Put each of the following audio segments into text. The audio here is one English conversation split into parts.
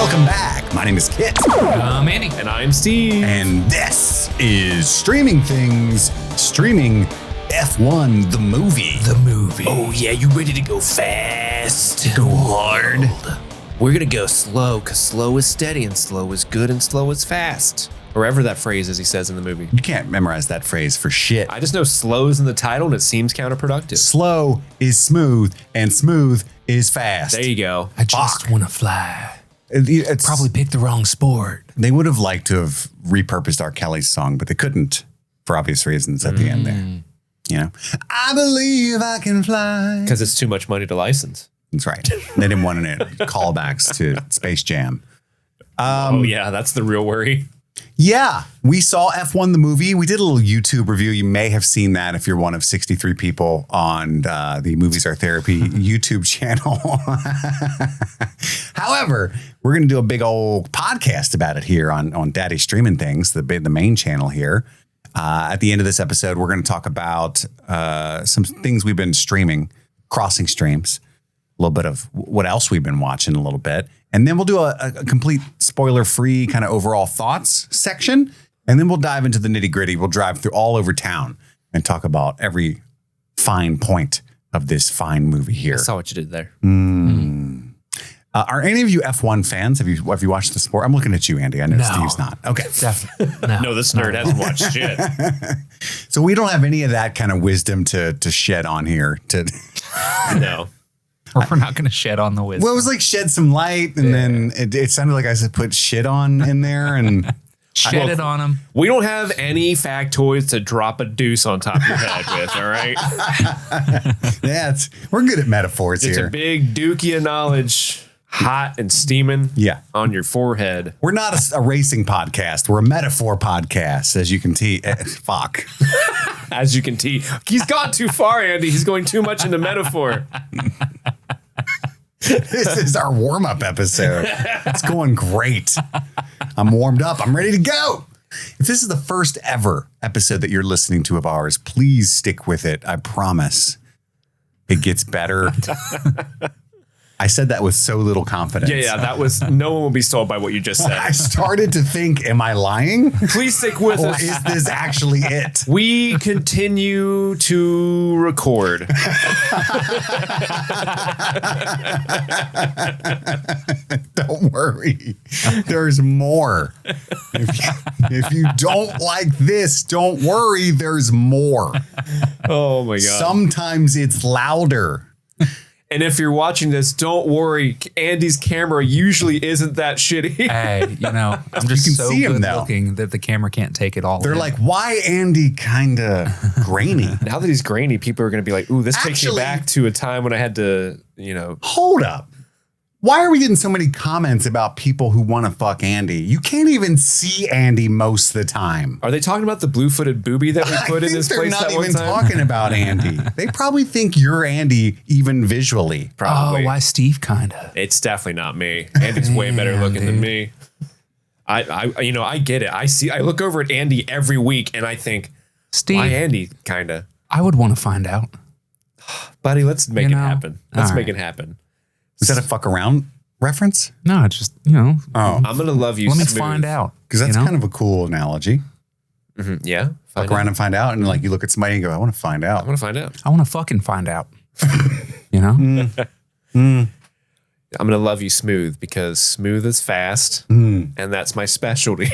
Welcome back. My name is Kit. I'm Andy. And I'm Steve. And this is Streaming Things, streaming F1, the movie. The movie. Oh, yeah, you ready to go fast? Go hard. We're going to go slow, because slow is steady, and slow is good, and slow is fast. Or whatever that phrase is he says in the movie. You can't memorize that phrase for shit. I just know slow is in the title, and it seems counterproductive. Slow is smooth, and smooth is fast. There you go. I just want to fly. It's Probably picked the wrong sport. They would have liked to have repurposed R. Kelly's song, but they couldn't for obvious reasons at the end there. You know, I believe I can fly. Because it's too much money to license. That's right. They didn't want any callbacks to Space Jam. Oh, yeah, that's the real worry. Yeah, we saw F1 the movie. We did a little YouTube review. You may have seen that if you're one of 63 people on the Movies Are Therapy YouTube channel. However, we're going to do a big old podcast about it here on Daddy Streaming Things, the main channel here. At the end of this episode, we're going to talk about some things we've been streaming, crossing streams, a little bit of what else we've been watching a little bit. And then we'll do a complete spoiler-free kind of overall thoughts section. And then we'll dive into the nitty-gritty. We'll drive through all over town and talk about every fine point of this fine movie here. I saw what you did there. Are any of you F1 fans? Have you watched the sport? I'm looking at you, Andy. I know No. Steve's not. Okay. Definitely. No, this nerd hasn't watched shit. So we don't have any of that kind of wisdom to shed on here. No. Or we're not going to shed on the wisdom. Well, it was like shed some light, and then it sounded like I said put shit on in there, and Shed it on them. We don't have any factoids to drop a deuce on top of your head with, all right? yeah, we're good at metaphors It's here. a big dookie of knowledge, hot and steaming on your forehead. We're not a racing podcast. We're a metaphor podcast, as you can see. Fuck. As you can see, he's gone too far, Andy. He's going too much into metaphor. This is our warm-up episode. It's going great. I'm warmed up. I'm ready to go. If this is the first ever episode that you're listening to of ours, please stick with it. I promise it gets better. I said that with so little confidence. Yeah, that was, no one will be sold by what you just said. I started to think, am I lying? Please stick with Or us. is this actually it? We continue to record. Don't worry. There's more. If you don't like this, don't worry. There's more. Oh my God. Sometimes it's louder. And if you're watching this, don't worry. Andy's camera usually isn't that shitty. Hey, I'm just You can so see 'em, good though. looking that the camera can't take it all. They're in. like, why Andy kind of grainy? Now that he's grainy, people are going to be like, ooh, this takes me Actually- back to a time when I had to, Hold up. Why are we getting so many comments about people who want to fuck Andy? You can't even see Andy most of the time. Are they talking about the blue-footed booby that we put in this they're place not that one even time? talking about Andy. They probably think you're Andy even visually. Probably. Oh, why Steve kinda? It's definitely not me. Andy's way better looking than me. I get it. I look over at Andy every week and I think, Steve, why Andy kinda? I would want to find out. Buddy, let's make it happen. Let's all make right. it happen. Is that a fuck around reference? No, it's just, Oh, I'm gonna love you. let me smooth. find out. because that's kind of a cool analogy. Yeah. Fuck around and find out. And like you look at somebody and go, I want to find I out. want to find out. I want to fucking find out. I'm gonna love you smooth because smooth is fast, and that's my specialty.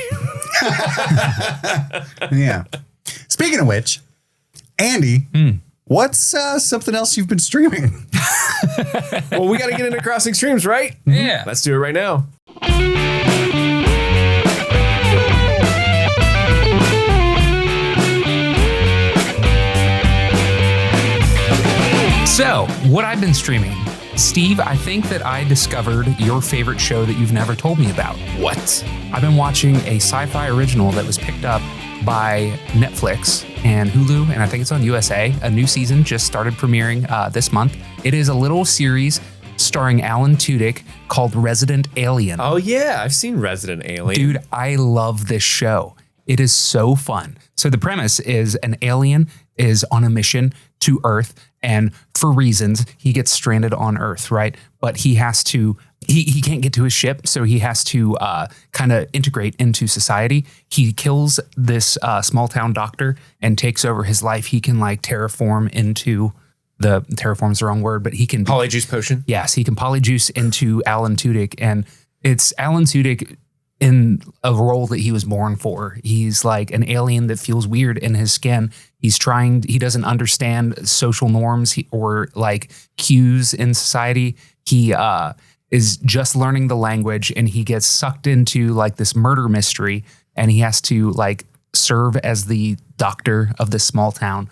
Yeah. Speaking of which, Andy, what's something else you've been streaming? Well, we got to get into crossing streams, right? Yeah. Let's do it right now. So, what I've been streaming, Steve, I think that I discovered your favorite show that you've never told me about. What? I've been watching a sci-fi original that was picked up by Netflix and Hulu, and I think it's on USA. A new season just started premiering this month. It is a little series starring Alan Tudyk called Resident Alien. Oh yeah, I've seen Resident Alien. Dude, I love this show. It is so fun. So the premise is an alien is on a mission to Earth, and for reasons he gets stranded on Earth, right? But he has to, he can't get to his ship, so he has to kind of integrate into society. He kills this small town doctor and takes over his life. He can like terraform's the wrong word, but he can Polyjuice potion. Yes, he can polyjuice into Alan Tudyk, and it's Alan Tudyk in a role that he was born for. He's like an alien that feels weird in his skin. He doesn't understand social norms or like cues in society. He is just learning the language, and he gets sucked into like this murder mystery, and he has to like serve as the doctor of this small town.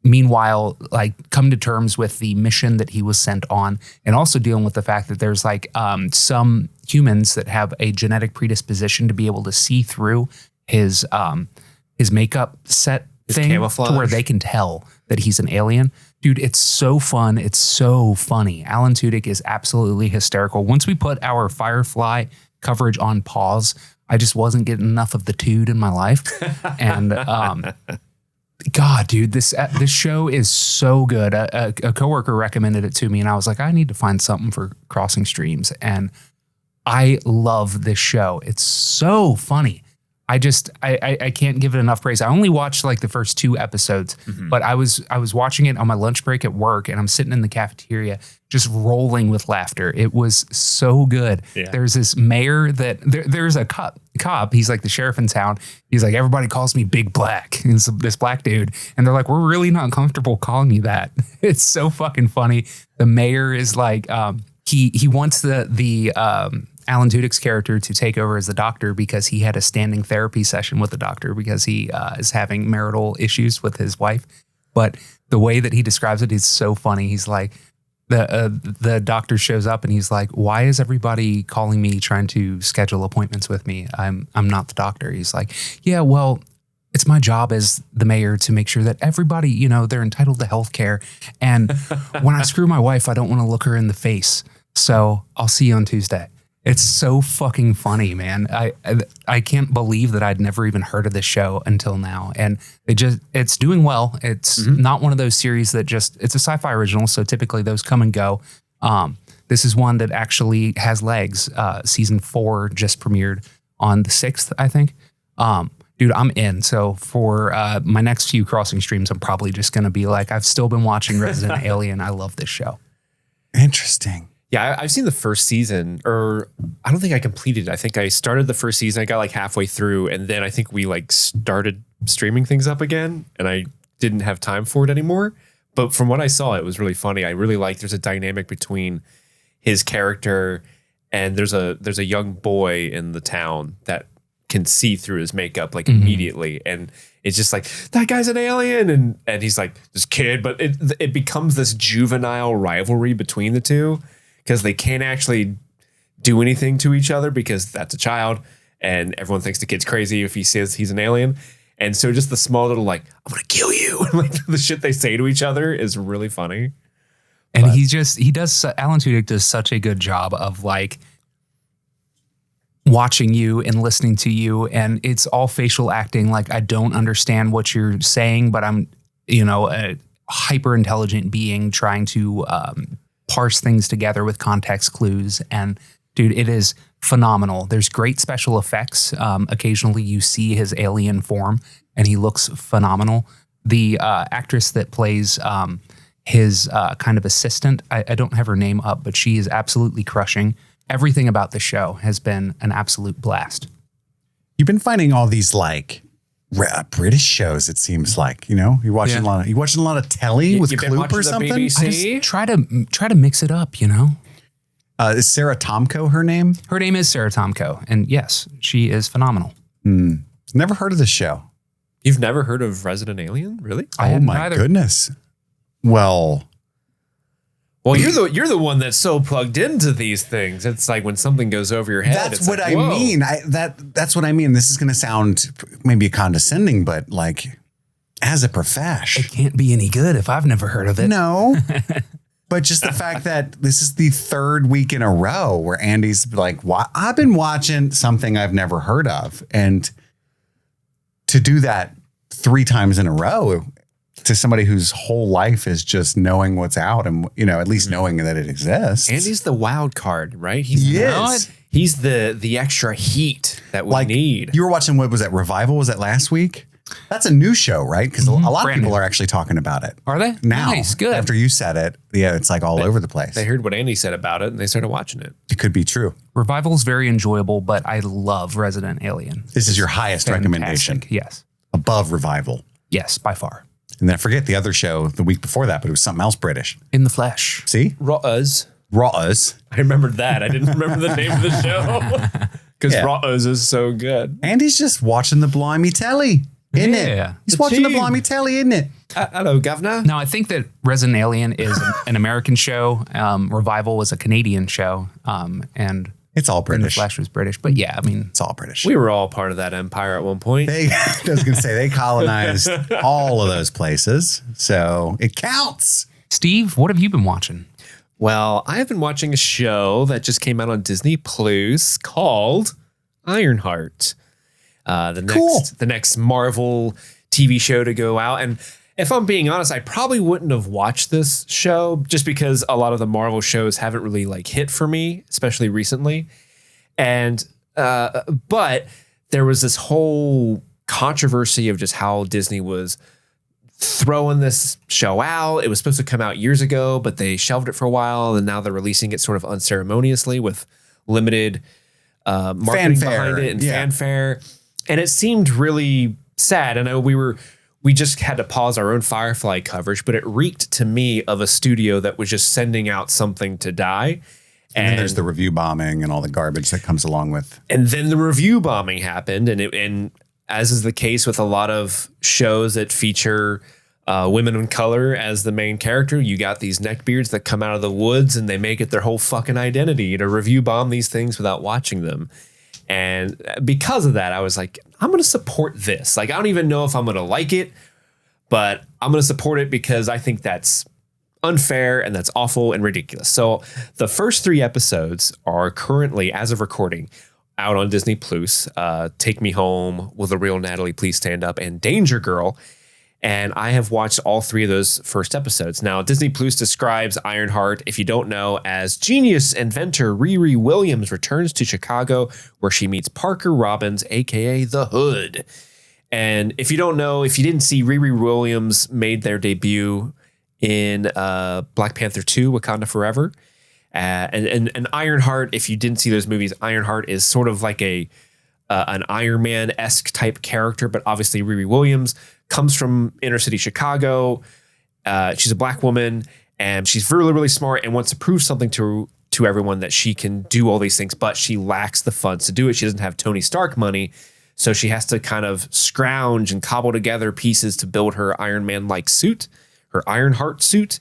Meanwhile, like come to terms with the mission that he was sent on, and also dealing with the fact that there's like some humans that have a genetic predisposition to be able to see through his makeup set thing camouflage, to where they can tell that he's an alien. Dude, it's so fun. It's so funny. Alan Tudyk is absolutely hysterical. Once we put our Firefly coverage on pause, I just wasn't getting enough of the dude in my life. And God, dude, this show is so good. A coworker recommended it to me, and I was like, I need to find something for Crossing Streams. And I love this show. It's so funny. I can't give it enough praise. I only watched like the first 2 episodes, but I was watching it on my lunch break at work, and I'm sitting in the cafeteria just rolling with laughter. It was so good. Yeah. There's this mayor that there's a cop. He's like the sheriff in town. He's like, everybody calls me Big Black. And it's this black dude. And they're like, we're really not comfortable calling you that. It's so fucking funny. The mayor is like, he wants the Alan Tudyk's character to take over as the doctor because he had a standing therapy session with the doctor because he is having marital issues with his wife. But the way that he describes it is so funny. He's like, the doctor shows up and he's like, why is everybody calling me trying to schedule appointments with me? I'm not the doctor. He's like, yeah, well, it's my job as the mayor to make sure that everybody, you know, they're entitled to health care. And when I screw my wife, I don't want to look her in the face. So I'll see you on Tuesday. It's so fucking funny, man. I can't believe that I'd never even heard of this show until now. And it's doing well. It's not one of those series that it's a sci-fi original. So typically those come and go. This is one that actually has legs. Season 4 just premiered on the 6th, I think. Dude, I'm in. So for my next few Crossing Streams, I'm probably just going to be like, I've still been watching Resident Alien. I love this show. Interesting. Yeah, I've seen the first season, or I don't think I completed it. I think I started the first season. I got like halfway through, and then I think we like started streaming things up again, and I didn't have time for it anymore. But from what I saw, it was really funny. I really like there's a dynamic between his character and there's a young boy in the town that can see through his makeup like immediately, and it's just like, that guy's an alien, and he's like, this kid, but it becomes this juvenile rivalry between the two. Because they can't actually do anything to each other because that's a child, and everyone thinks the kid's crazy if he says he's an alien. And so just the small little like, I'm gonna kill you, like the shit they say to each other is really funny. And Alan Tudyk does such a good job of like watching you and listening to you, and it's all facial acting. Like, I don't understand what you're saying, but I'm, a hyper intelligent being trying to parse things together with context clues. And dude, it is phenomenal. There's great special effects. Occasionally you see his alien form and he looks phenomenal. The actress that plays his kind of assistant, I don't have her name up, but she is absolutely crushing. Everything about the show has been an absolute blast. You've been finding all these like British shows, it seems like, you're watching a lot of telly with Kloop or something. I just try to mix it up, Is Sarah Tomko her name? Her name is Sarah Tomko, and yes, she is phenomenal. Never heard of this show. You've never heard of Resident Alien, really? Oh my goodness. Well, you're the one that's so plugged into these things. It's like when something goes over your head. That's what I mean. That's what I mean. This is going to sound maybe condescending, but like, as a profesh, it can't be any good if I've never heard of it. No, but just the fact that this is the 3rd week in a row where Andy's like, I've been watching something I've never heard of, and to do that 3 times in a row, to somebody whose whole life is just knowing what's out and, at least knowing that it exists. Andy's the wild card, right? He is. He's the extra heat that we need. You were watching, what was that, Revival? Was that last week? That's a new show, right? Because a lot of people are actually talking about it. Are they? Now, Nice, good. after you said it, it's like all over the place. They heard what Andy said about it and they started watching it. It could be true. Revival is very enjoyable, but I love Resident Alien. This is your highest recommendation. Yes. Above Revival. Yes, by far. And then I forget the other show the week before that, but it was something else British. In the Flesh. See? Raws. Raws. I remembered that. I didn't remember the name of the show. Because Raws is so good. Andy's just watching the blimey telly, isn't it? He's watching the blimey telly, isn't it? Hello, Governor. No, I think that Resident Alien is an American show. Revival was a Canadian show. And it's all In the British. Flesh was British. But yeah, I mean, It's all British. We were all part of that empire at one point. I was going to say, they colonized all of those places. So it counts. Steve, what have you been watching? Well, I have been watching a show that just came out on Disney Plus called Ironheart. The next Marvel TV show to go out. And if I'm being honest, I probably wouldn't have watched this show just because a lot of the Marvel shows haven't really hit for me, especially recently. And but there was this whole controversy of just how Disney was throwing this show out. It was supposed to come out years ago, but they shelved it for a while, and now they're releasing it sort of unceremoniously with limited marketing behind it and fanfare. And it seemed really sad. I know we just had to pause our own Firefly coverage, but it reeked to me of a studio that was just sending out something to die. And then there's the review bombing and all the garbage that comes along with. And then the review bombing happened, and as is the case with a lot of shows that feature women of color as the main character, you got these neckbeards that come out of the woods and they make it their whole fucking identity to review bomb these things without watching them. And because of that, I was like, I'm going to support this. I don't even know if I'm going to like it, but I'm going to support it because I think that's unfair and that's awful and ridiculous. So the first 3 episodes are currently, as of recording, out on Disney Plus. Take Me Home, Will the Real Natalie Please Stand Up, and Danger Girl. And I have watched all 3 of those first episodes. Now, Disney Plus describes Ironheart, if you don't know, as genius inventor Riri Williams returns to Chicago, where she meets Parker Robbins, a.k.a. The Hood. And if you don't know, if you didn't see, Riri Williams made their debut in Black Panther 2, Wakanda Forever. And Ironheart, if you didn't see those movies, Ironheart is sort of like an Iron Man-esque type character, but obviously Riri Williams comes from inner city Chicago. She's a black woman, and she's really, really smart and wants to prove something to everyone that she can do all these things, but she lacks the funds to do it. She doesn't have Tony Stark money, so she has to kind of scrounge and cobble together pieces to build her Iron Man-like suit, her Ironheart suit.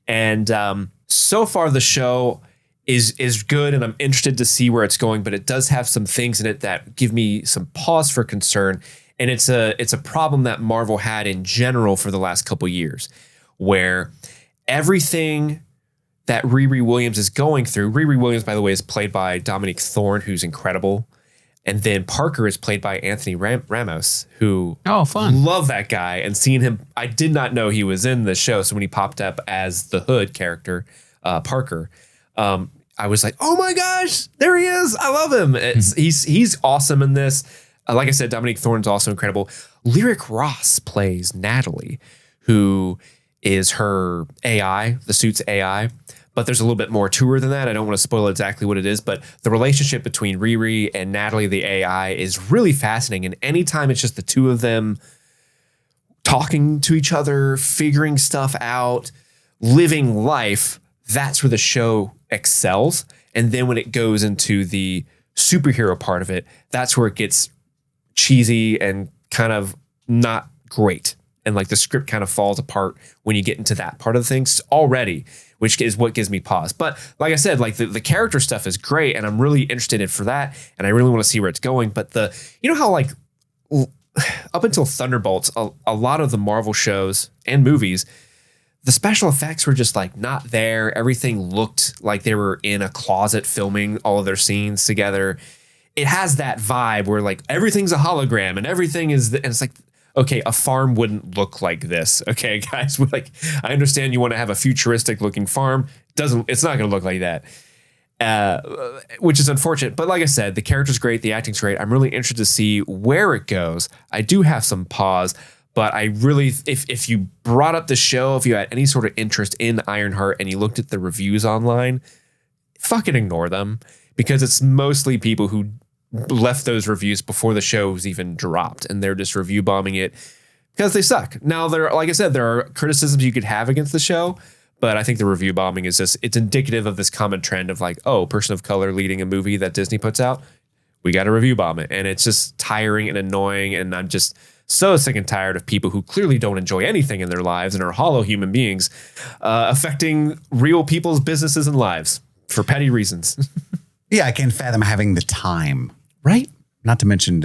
And so far the show is good, and I'm interested to see where it's going, but it does have some things in it that give me some pause for concern. And it's a problem that Marvel had in general for the last couple years, where everything that Riri Williams is going through, Riri Williams, by the way, is played by Dominique Thorne, who's incredible. And then Parker is played by Anthony Ramos, who love that guy, and seeing him, I did not know he was in the show. So when he popped up as the Hood character, Parker, I was like, oh my gosh, there he is. I love him. He's awesome in this. Like I said, Dominique Thorne's also incredible. Lyric Ross plays Natalie, who is her AI, the suit's AI. But there's a little bit more to her than that. I don't want to spoil exactly what it is, but the relationship between Riri and Natalie, the AI, is really fascinating. And anytime it's just the two of them talking to each other, figuring stuff out, living life, that's where the show excels. And then when it goes into the superhero part of it, that's where it gets cheesy and kind of not great. And the script kind of falls apart when you get into that part of the things already, which is what gives me pause. But like I said, the character stuff is great, and I'm really interested in for that, and I really want to see where it's going. But how up until Thunderbolts, a lot of the Marvel shows and movies, the special effects were just not there. Everything looked like they were in a closet filming all of their scenes together. It has that vibe where everything's a hologram and everything is, and it's okay, a farm wouldn't look like this. Okay, guys, like, I understand you want to have a futuristic looking farm. It's not going to look like that. Which is unfortunate. But like I said, the character's great. The acting's great. I'm really interested to see where it goes. I do have some pause, but I really, if you brought up the show, if you had any sort of interest in Ironheart and you looked at the reviews online, fucking ignore them, because it's mostly people who left those reviews before the show was even dropped, and they're just review bombing it because they suck. Now, like I said, there are criticisms you could have against the show, but I think the review bombing is just, it's indicative of this common trend of like, oh, person of color leading a movie that Disney puts out, we got to review bomb it. And it's just tiring and annoying. And I'm just so sick and tired of people who clearly don't enjoy anything in their lives and are hollow human beings affecting real people's businesses and lives for petty reasons. Yeah, I can't fathom having the time. Right? Not to mention,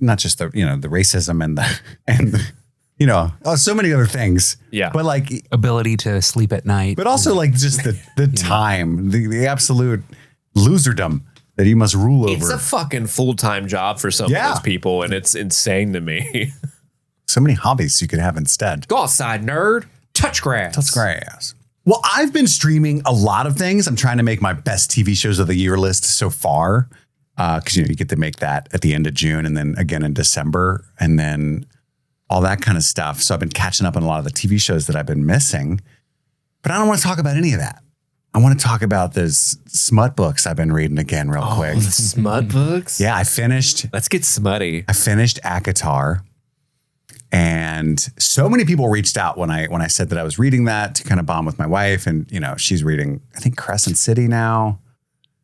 not just the racism and the so many other things. Yeah. But like ability to sleep at night. But also like just the time, the absolute loserdom that you must rule over. It's a fucking full-time job for some of those people, and it's insane to me. So many hobbies you could have instead. Go outside, nerd. Touch grass. Touch grass. Well, I've been streaming a lot of things. I'm trying to make my best TV shows of the year list so far. Because you get to make that at the end of June and then again in December and then all that kind of stuff. So I've been catching up on a lot of the TV shows that I've been missing. But I don't want to talk about any of that. I want to talk about those smut books I've been reading again real quick. The smut books? Yeah, I finished. Let's get smutty. I finished ACOTAR. And so many people reached out when I said that I was reading that to kind of bond with my wife. And, she's reading, I think, Crescent City now.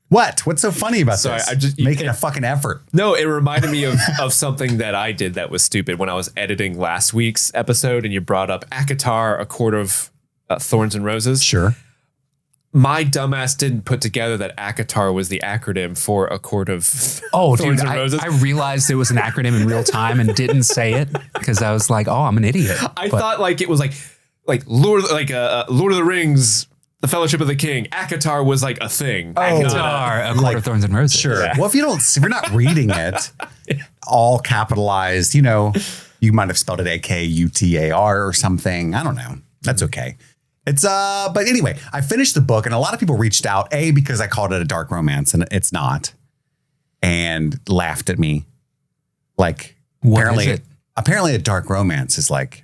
What's so funny about this? I'm just making a fucking effort. No, it reminded me of something that I did that was stupid when I was editing last week's episode, and you brought up ACOTAR, A Court of Thorns and Roses. Sure. My dumbass didn't put together that ACOTAR was the acronym for A Court of Thorns and Roses. I realized it was an acronym in real time and didn't say it because I was like, oh, I'm an idiot. I thought like it was like Lord of the Rings, The Fellowship of the King. ACOTAR was like a thing. ACOTAR, A Court of Thorns and Roses. Sure. Yeah. Well, if you're not reading it, all capitalized, you might have spelled it AKUTAR or something. I don't know. That's okay. It's but anyway, I finished the book and a lot of people reached out, because I called it a dark romance and it's not, and laughed at me. Like apparently a dark romance is like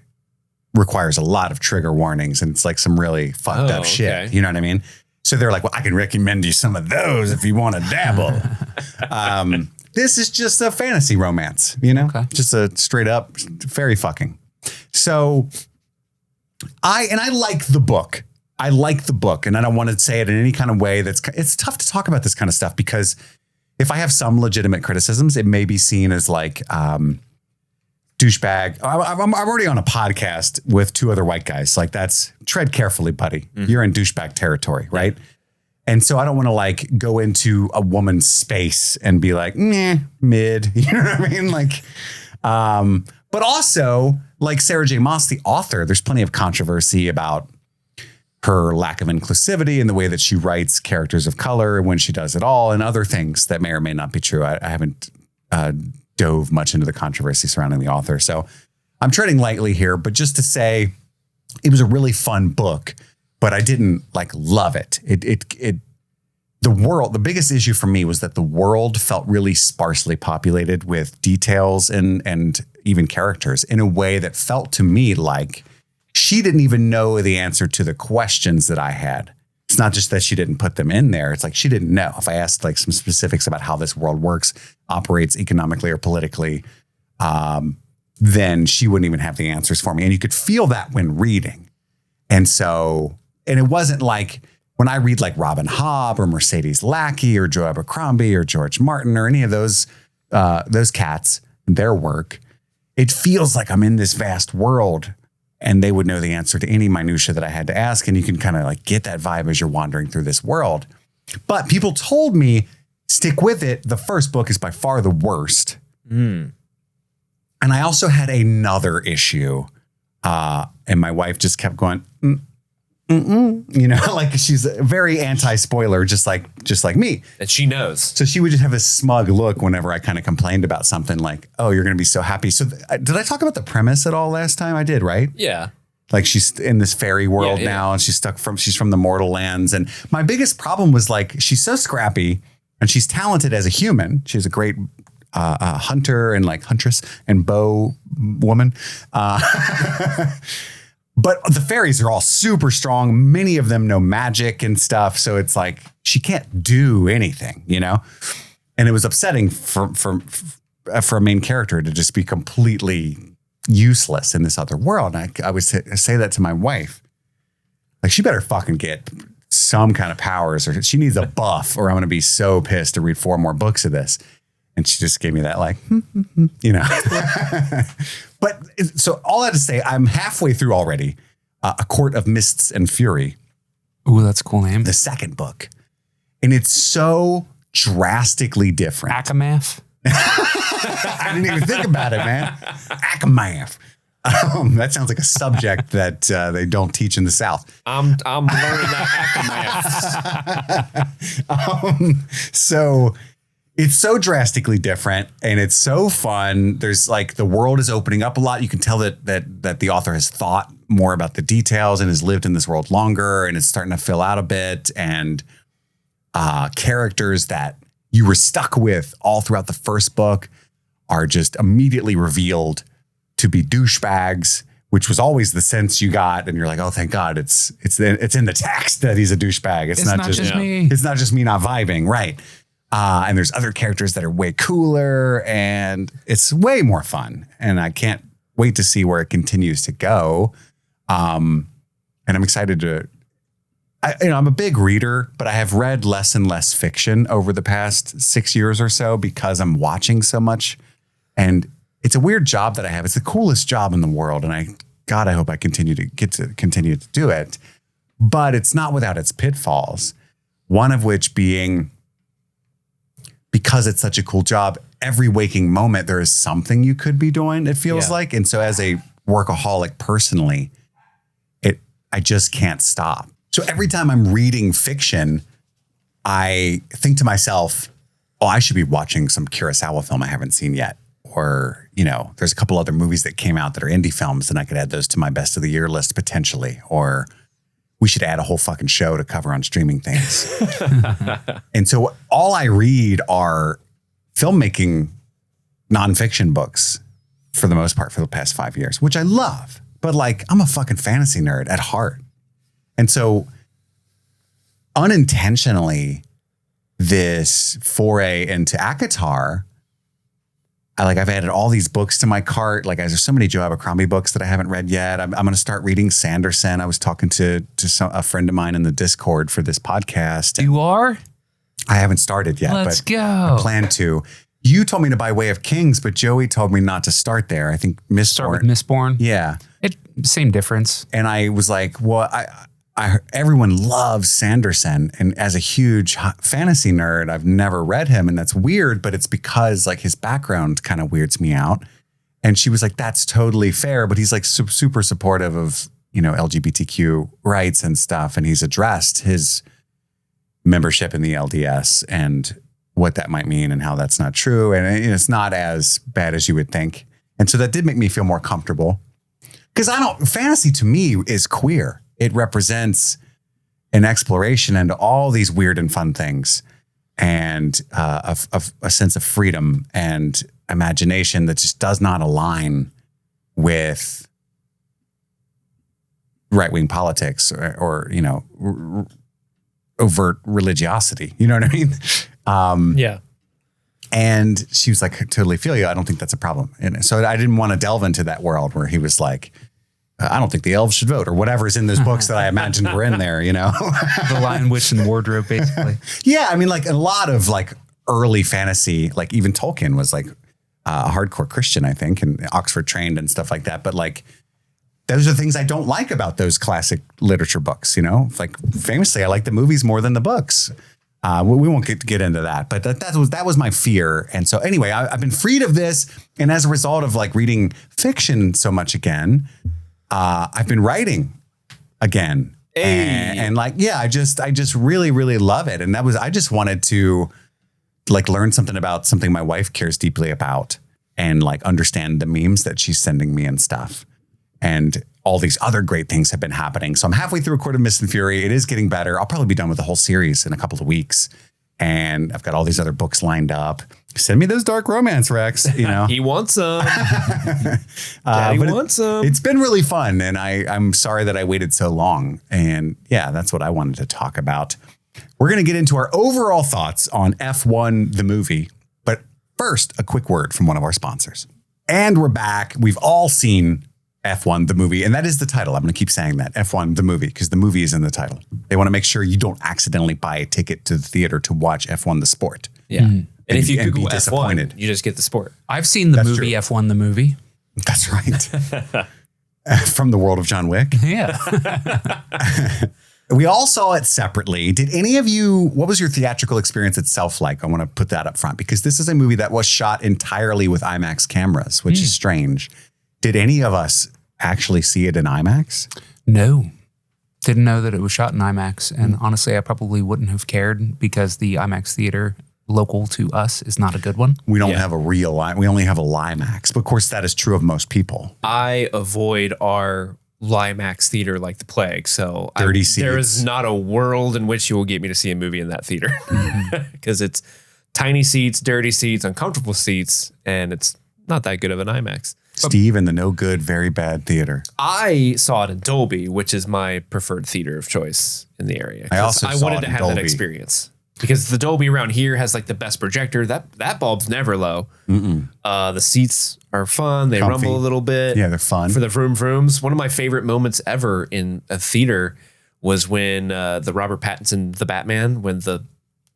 requires a lot of trigger warnings and it's like some really fucked up shit. Okay. You know what I mean? So they're like, well, I can recommend you some of those if you want to dabble. This is just a fantasy romance, just a straight up fairy fucking. So I like the book. I like the book, and I don't want to say it in any kind of way it's tough to talk about this kind of stuff because if I have some legitimate criticisms, it may be seen as like douchebag. I'm already on a podcast with two other white guys. Like that's tread carefully, buddy. Mm-hmm. You're in douchebag territory, right? And so I don't want to like go into a woman's space and be like, mid. You know what I mean? Like, but also like Sarah J. Maas, the author, there's plenty of controversy about her lack of inclusivity and the way that she writes characters of color when she does it all and other things that may or may not be true. I haven't dove much into the controversy surrounding the author. So I'm treading lightly here, but just to say it was a really fun book, but I didn't like love it. The biggest issue for me was that the world felt really sparsely populated with details and even characters in a way that felt to me like she didn't even know the answer to the questions that I had. It's not just that she didn't put them in there. It's like she didn't know. If I asked like some specifics about how this world works, operates economically or politically, then she wouldn't even have the answers for me. And you could feel that when reading. And it wasn't like when I read like Robin Hobb or Mercedes Lackey or Joe Abercrombie or George Martin or any of those cats, their work, it feels like I'm in this vast world and they would know the answer to any minutia that I had to ask. And you can kind of like get that vibe as you're wandering through this world. But people told me, stick with it. The first book is by far the worst. And I also had another issue. And my wife just kept going, like she's very anti-spoiler, just like me. And she knows. So she would just have this smug look whenever I kind of complained about something like, oh, you're going to be so happy. So did I talk about the premise at all last time? I did, right? Yeah. Like she's in this fairy world now and she's from the mortal lands. And my biggest problem was like, she's so scrappy and she's talented as a human. She's a great hunter and like huntress and bow woman. But the fairies are all super strong. Many of them know magic and stuff. So it's like, she can't do anything, And it was upsetting for a main character to just be completely useless in this other world. And I would say that to my wife. Like, she better fucking get some kind of powers, or she needs a buff, or I'm going to be so pissed to read 4 more books of this. And she just gave me that like, But so all that to say, I'm halfway through already. A Court of Mists and Fury. Ooh, that's a cool name. The second book. And it's so drastically different. Akamath? I didn't even think about it, man. Akamath. That sounds like a subject that they don't teach in the South. I'm learning that Akamath. So it's so drastically different and it's so fun. There's like, the world is opening up a lot. You can tell that the author has thought more about the details and has lived in this world longer, and it's starting to fill out a bit. And characters that you were stuck with all throughout the first book are just immediately revealed to be douchebags, which was always the sense you got. And you're like, oh, thank God, it's in the text that he's a douchebag. It's not just me. It's not just me not vibing, right? And there's other characters that are way cooler, and it's way more fun. And I can't wait to see where it continues to go. And I'm excited I'm a big reader, but I have read less and less fiction over the past 6 years or so because I'm watching so much. And it's a weird job that I have. It's the coolest job in the world. And I hope I continue to do it. But it's not without its pitfalls. One of which being, because it's such a cool job, every waking moment, there is something you could be doing, it feels like. And so as a workaholic personally, I just can't stop. So every time I'm reading fiction, I think to myself, oh, I should be watching some Kurosawa film I haven't seen yet. Or, there's a couple other movies that came out that are indie films, and I could add those to my best of the year list potentially. Or we should add a whole fucking show to cover on streaming things. And so all I read are filmmaking nonfiction books for the most part for the past 5 years, which I love. But like, I'm a fucking fantasy nerd at heart. And so unintentionally, this foray into ACOTAR, I've added all these books to my cart. Like, there's so many Joe Abercrombie books that I haven't read yet. I'm going to start reading Sanderson. I was talking to a friend of mine in the Discord for this podcast. You are? I haven't started yet. Let's go. I plan to. You told me to buy Way of Kings, but Joey told me not to start there. I think Mistborn. Start with Mistborn. Yeah. Same difference. And I was like, well, everyone loves Sanderson. And as a huge fantasy nerd, I've never read him. And that's weird, but it's because like his background kind of weirds me out. And she was like, that's totally fair. But he's like super supportive of, LGBTQ rights and stuff. And he's addressed his membership in the LDS and what that might mean and how that's not true. And it's not as bad as you would think. And so that did make me feel more comfortable. Because fantasy to me is queer. It represents an exploration into all these weird and fun things, and a sense of freedom and imagination that just does not align with right-wing politics or overt religiosity. You know what I mean? Yeah. And she was like, I totally feel you. I don't think that's a problem. And so I didn't want to delve into that world where he was like, I don't think the elves should vote, or whatever's in those books that I imagined were in there, The Lion, Witch, and the Wardrobe, basically. Yeah. I mean, like a lot of like early fantasy, like even Tolkien was like a hardcore Christian, I think, and Oxford trained and stuff like that. But like, those are things I don't like about those classic literature books, Like famously, I like the movies more than the books. We won't get into that, but that was my fear. And so anyway, I've been freed of this. And as a result of like reading fiction so much again, I've been writing again. And like, yeah, I just really, really love it. And I just wanted to like learn something about something my wife cares deeply about and like understand the memes that she's sending me and stuff. And all these other great things have been happening. So I'm halfway through A Court of Mist and Fury. It is getting better. I'll probably be done with the whole series in a couple of weeks. And I've got all these other books lined up. Send me those dark romance, Rex. You know, He wants them. Daddy wants them. It's been really fun. And I'm sorry that I waited so long. And yeah, that's what I wanted to talk about. We're going to get into our overall thoughts on F1, the movie. But first, a quick word from one of our sponsors. And we're back. We've all seen F1, the movie. And that is the title. I'm going to keep saying that. F1, the movie, because the movie is in the title. They want to make sure you don't accidentally buy a ticket to the theater to watch F1, the sport. Yeah. And if you and Google be disappointed. F1, you just get the sport. I've seen the That's movie true. F1, the movie. That's right. From the world of John Wick. Yeah. We all saw it separately. Did any of you, what was your theatrical experience itself like? I want to put that up front because this is a movie that was shot entirely with IMAX cameras, which is strange. Did any of us actually see it in IMAX? No. Didn't know that it was shot in IMAX. And honestly, I probably wouldn't have cared because the IMAX theater local to us is not a good one. We don't have a real, we only have a Limax. But of course, that is true of most people. I avoid our Limax theater like the plague. So Dirty there seats. is not a world in which you will get me to see a movie in that theater because it's tiny seats, dirty seats, uncomfortable seats, and it's not that good of an IMAX. Steve in the no good, very bad theater. I saw it in Dolby, which is my preferred theater of choice in the area. I also I saw wanted it to in have Dolby. that experience because the Dolby around here has like the best projector. That bulb's never low. The seats are fun. They Comfy. rumble a little bit. Yeah, they're fun. For the vroom vrooms. One of my favorite moments ever in a theater was when the Robert Pattinson, the Batman, when the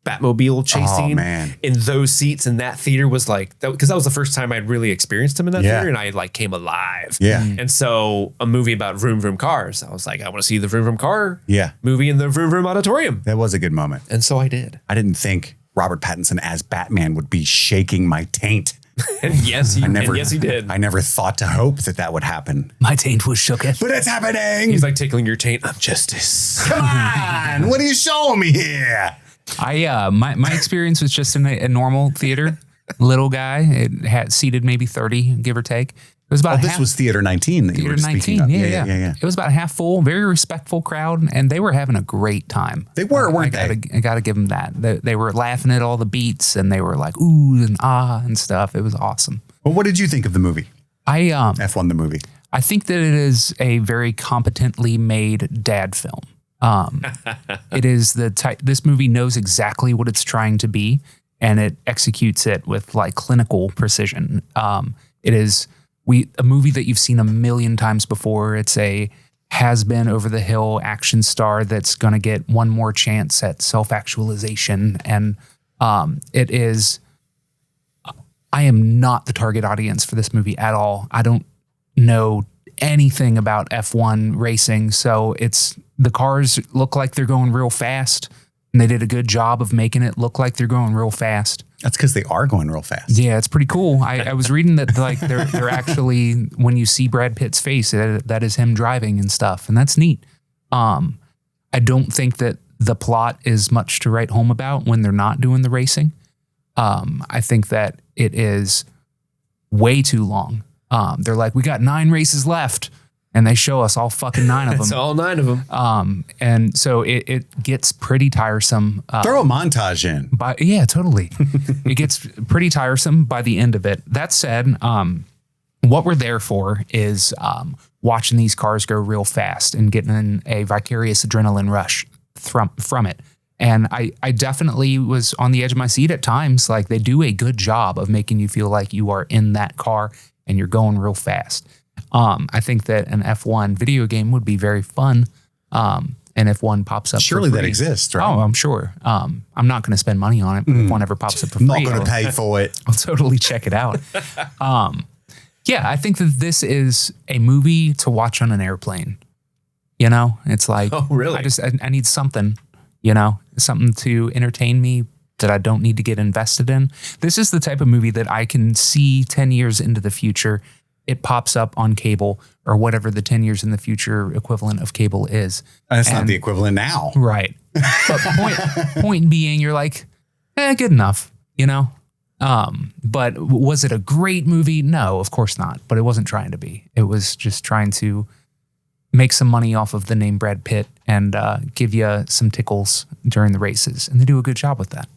Batmobile chase scene man. in those seats in that theater was like, because that was the first time I'd really experienced him in that Yeah. theater and I like came alive. Yeah. And so a movie about vroom vroom cars, I was like, I want to see the vroom vroom car Yeah. movie in the vroom vroom auditorium. That was a good moment. And so I did. I didn't think Robert Pattinson as Batman would be shaking my taint. And yes, he did. I never thought to hope that would happen. My taint was shooketh. But it's happening. He's like tickling your taint. I'm justice. Come on. What are you showing me here? My experience was just in a normal theater, little guy. It had seated maybe 30, give or take. It was about This half, was Theater 19 that you theater were speaking 19. of. Yeah. It was about half full, very respectful crowd, and they were having a great time. They were, weren't I gotta give them that. They were laughing at all the beats, and they were like ooh and ah and stuff. It was awesome. Well, what did you think of the movie? F1, the movie. I think that it is a very competently made dad film. It is the type, this movie knows exactly what it's trying to be and it executes it with like clinical precision. It is a movie that you've seen a million times before. It's a has-been over the hill action star that's going to get one more chance at self-actualization. And it is, I am not the target audience for this movie at all. I don't know anything about F1 racing. So the cars look like they're going real fast and they did a good job of making it look like they're going real fast. That's because they are going real fast. Yeah, it's pretty cool. I was reading that like they're actually, when you see Brad Pitt's face, that is him driving and stuff. And that's neat. I don't think that the plot is much to write home about when they're not doing the racing. I think that it is way too long. They're like, we got 9 races left. And they show us all fucking 9 of them. It's all 9 of them. And so it gets pretty tiresome. Throw a montage in. Yeah, totally. It gets pretty tiresome by the end of it. That said, what we're there for is watching these cars go real fast and getting a vicarious adrenaline rush from it. And I definitely was on the edge of my seat at times. Like they do a good job of making you feel like you are in that car and you're going real fast. I think that an F1 video game would be very fun. And if one pops up, Surely for that free, exists, right? Oh, I'm sure. I'm not going to spend money on it, but if one ever pops up for free, Not going to pay for it. I'll totally check it out. Yeah, I think that this is a movie to watch on an airplane. You know, it's like, Oh, really? I need something, something to entertain me that I don't need to get invested in. This is the type of movie that I can see 10 years into the future it pops up on cable or whatever the 10 years in the future equivalent of cable is. That's not the equivalent now. Right. But point being, you're like, good enough, you know? But was it a great movie? No, of course not. But it wasn't trying to be. It was just trying to make some money off of the name Brad Pitt and give you some tickles during the races. And they do a good job with that.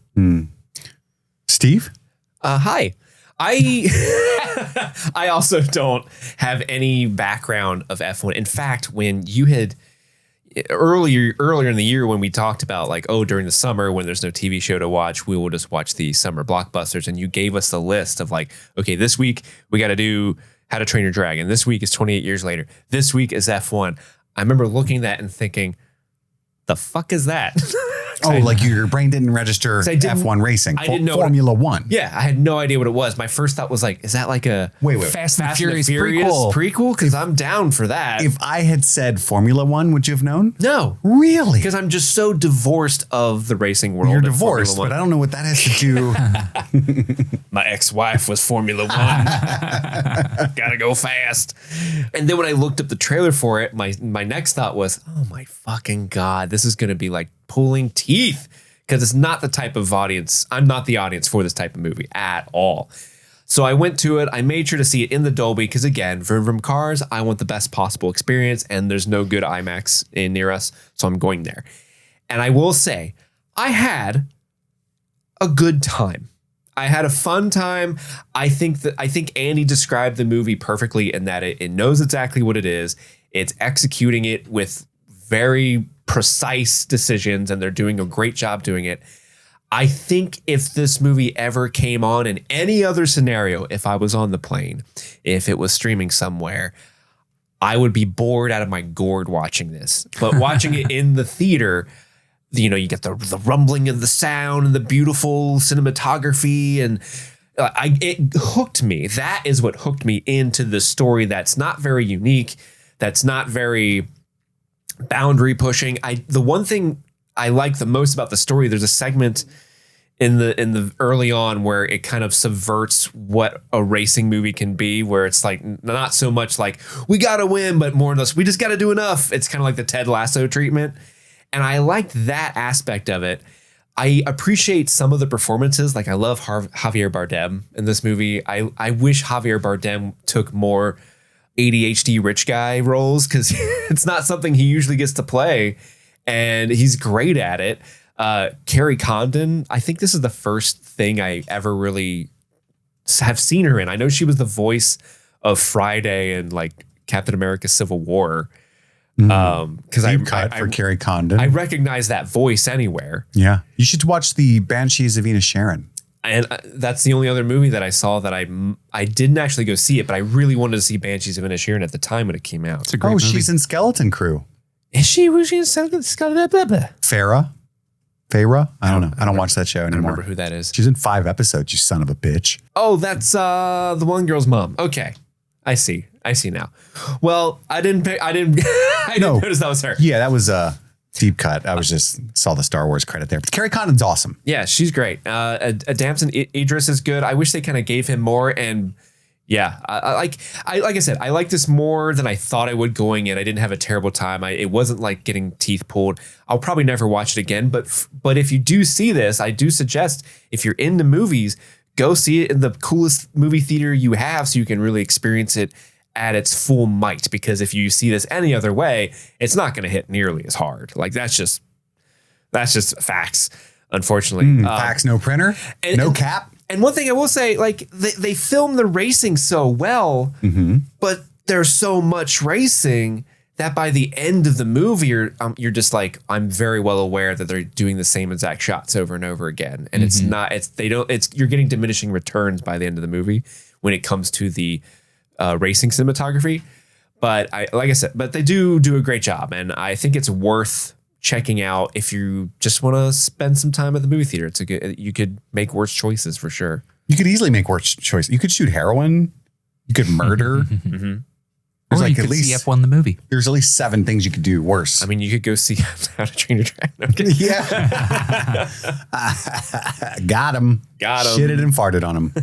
Steve? Hi. I also don't have any background of F1. In fact, when you had earlier in the year when we talked about like, oh, during the summer when there's no TV show to watch, we will just watch the summer blockbusters. And you gave us the list of like, okay, this week we got to do How to Train Your Dragon. This week is 28 Years Later. This week is F1. I remember looking at that and thinking, the fuck is that? Like your brain didn't register F1 racing, Formula One. Yeah, I had no idea what it was. My first thought was like, is that like a Fast and Furious prequel? Because I'm down for that. If I had said Formula One, would you have known? No. Really? Because I'm just so divorced of the racing world. You're divorced, but I don't know what that has to do. My ex-wife was Formula One. Gotta go fast. And then when I looked up the trailer for it, my next thought was, oh my fucking God, this is going to be like pulling teeth, because it's not the type of audience. I'm not the audience for this type of movie at all. So I went to it. I made sure to see it in the Dolby because, again, vroom vroom cars, I want the best possible experience, and there's no good IMAX near us, so I'm going there. And I will say, I had a good time. I had a fun time. I think Andy described the movie perfectly in that it knows exactly what it is. It's executing it with very precise decisions, and they're doing a great job doing it. I think if this movie ever came on in any other scenario, if I was on the plane, if it was streaming somewhere, I would be bored out of my gourd watching this. But watching it in the theater, you know, you get the rumbling of the sound and the beautiful cinematography, and it hooked me. That is what hooked me into the story that's not very unique, that's not very boundary pushing. The one thing I like the most about the story, there's a segment in the early on where it kind of subverts what a racing movie can be, where it's like not so much like we gotta win, but more or less we just gotta do enough. It's kind of like the Ted Lasso treatment, and I liked that aspect of it. I appreciate some of the performances. Like I love Javier Bardem in this movie. I wish Javier Bardem took more ADHD rich guy roles, because it's not something he usually gets to play, and he's great at it. Carrie Condon, I think this is the first thing I ever really have seen her in. I know she was the voice of Friday and like Captain America Civil War. Because for Carrie Condon. I recognize that voice anywhere. Yeah. You should watch the Banshees of Inisherin. And that's the only other movie that I saw that I didn't actually go see it, but I really wanted to see Banshees of Inisherin at the time when it came out. It's a great movie. She's in Skeleton Crew. Is she? Was she in Skeleton? Farrah? I don't know. I don't watch that show anymore. I don't remember who that is. She's in 5 episodes, you son of a bitch. Oh, that's the one girl's mom. Okay. I see now. Well, I didn't notice that was her. Yeah, that was a deep cut. I was just saw the Star Wars credit there. But Carrie Condon's awesome. Yeah, she's great. Damson Idris is good. I wish they kind of gave him more. And yeah, like I said, I like this more than I thought I would going in. I didn't have a terrible time. It wasn't like getting teeth pulled. I'll probably never watch it again. But if you do see this, I do suggest if you're into movies, go see it in the coolest movie theater you have, so you can really experience it at its full might. Because if you see this any other way, it's not going to hit nearly as hard. Like that's just facts, unfortunately. Facts, no printer, no cap. And one thing I will say, like they film the racing so well, but there's so much racing that by the end of the movie, you're just like, I'm very well aware that they're doing the same exact shots over and over again. And you're getting diminishing returns by the end of the movie when it comes to the racing cinematography. But but they do a great job. And I think it's worth checking out if you just want to spend some time at the movie theater. You could make worse choices for sure. You could easily make worse choices. You could shoot heroin. You could murder. Or like you could see F1 the movie. There's at least 7 things you could do worse. I mean, you could go see How to Train Your Dragon. Yeah. Got him. Shitted and farted on him.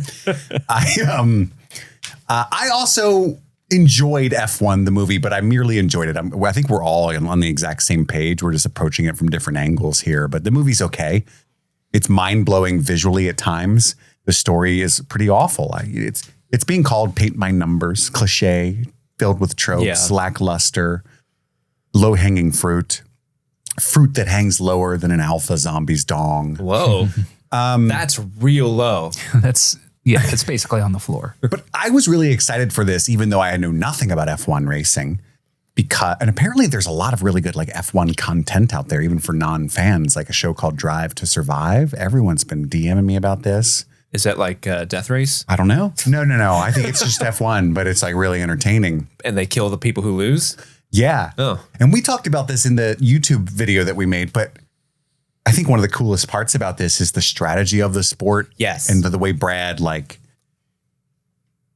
I also enjoyed F1, the movie, but I merely enjoyed it. I think we're all on the exact same page. We're just approaching it from different angles here, but the movie's okay. It's mind-blowing visually at times. The story is pretty awful. It's being called paint by numbers, cliche, filled with tropes, lackluster, low-hanging fruit that hangs lower than an alpha zombie's dong. Whoa. That's real low. It's basically on the floor. But I was really excited for this, even though I knew nothing about F1 racing. And apparently there's a lot of really good like F1 content out there, even for non-fans, like a show called Drive to Survive. Everyone's been DMing me about this. Is that like Death Race? I don't know. No. I think it's just F1, but it's like really entertaining. And they kill the people who lose? Yeah. Oh. And we talked about this in the YouTube video that we made, but I think one of the coolest parts about this is the strategy of the sport. Yes. And the way Brad like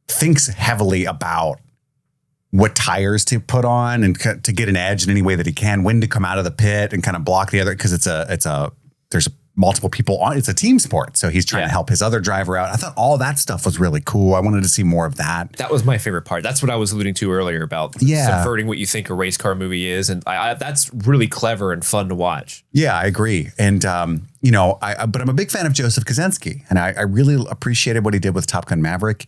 thinks heavily about what tires to put on and to get an edge in any way that he can, when to come out of the pit and kind of block the other, because there's multiple people on. It's a team sport, so he's trying to help his other driver out. I thought all that stuff was really cool. I wanted to see more of that. That was my favorite part. That's what I was alluding to earlier about subverting what you think a race car movie is, and that's really clever and fun to watch. Yeah, I agree. And but I'm a big fan of Joseph Kosinski, and I really appreciated what he did with Top Gun Maverick.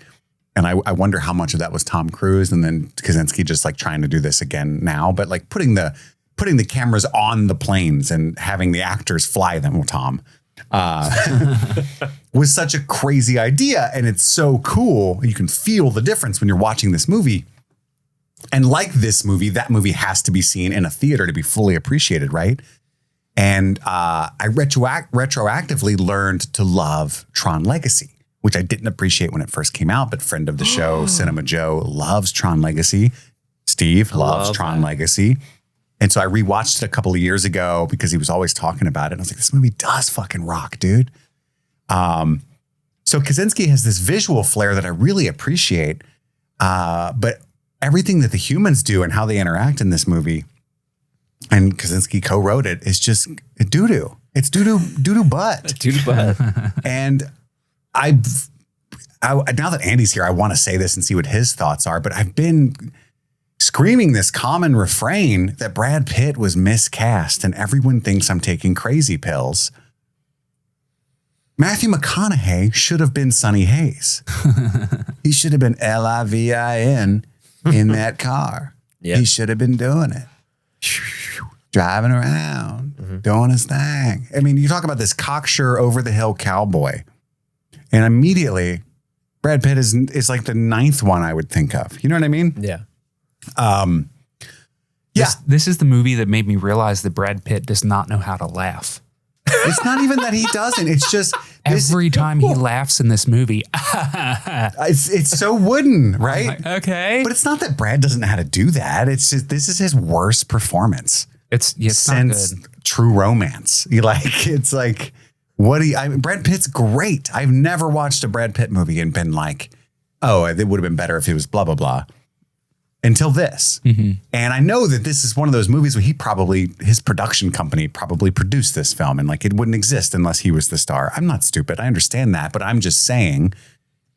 And I wonder how much of that was Tom Cruise and then Kosinski just like trying to do this again now, but like putting the cameras on the planes and having the actors fly them, Tom, was such a crazy idea. And it's so cool. You can feel the difference when you're watching this movie. And like this movie, that movie has to be seen in a theater to be fully appreciated, right? And I retroactively learned to love Tron Legacy, which I didn't appreciate when it first came out, but friend of the show, Cinema Joe, loves Tron Legacy. Steve loves Tron Legacy. And so I rewatched it a couple of years ago because he was always talking about it. And I was like, this movie does fucking rock, dude. So Kosinski has this visual flair that I really appreciate. But everything that the humans do and how they interact in this movie, and Kosinski co-wrote it, is just doo-doo. It's doo-doo butt. Doo-doo butt. And now that Andy's here, I want to say this and see what his thoughts are, but I've been screaming this common refrain that Brad Pitt was miscast and everyone thinks I'm taking crazy pills. Matthew McConaughey should have been Sonny Hayes. He should have been Livin in that car. Yep. He should have been doing it. Driving around, doing his thing. I mean, you talk about this cocksure over-the-hill cowboy. And immediately, Brad Pitt is like the ninth one I would think of. You know what I mean? Yeah. This is the movie that made me realize that Brad Pitt does not know how to laugh. It's not even that he doesn't. It's just every time he laughs in this movie, it's so wooden, right? Like, okay, but it's not that Brad doesn't know how to do that. It's just this is his worst performance. It's since not good. True Romance. It's like Brad Pitt's great. I've never watched a Brad Pitt movie and been like, oh, it would have been better if it was blah blah blah. Until this. And I know that this is one of those movies where his production company probably produced this film, and like it wouldn't exist unless he was the star. I'm not stupid. I understand that, but I'm just saying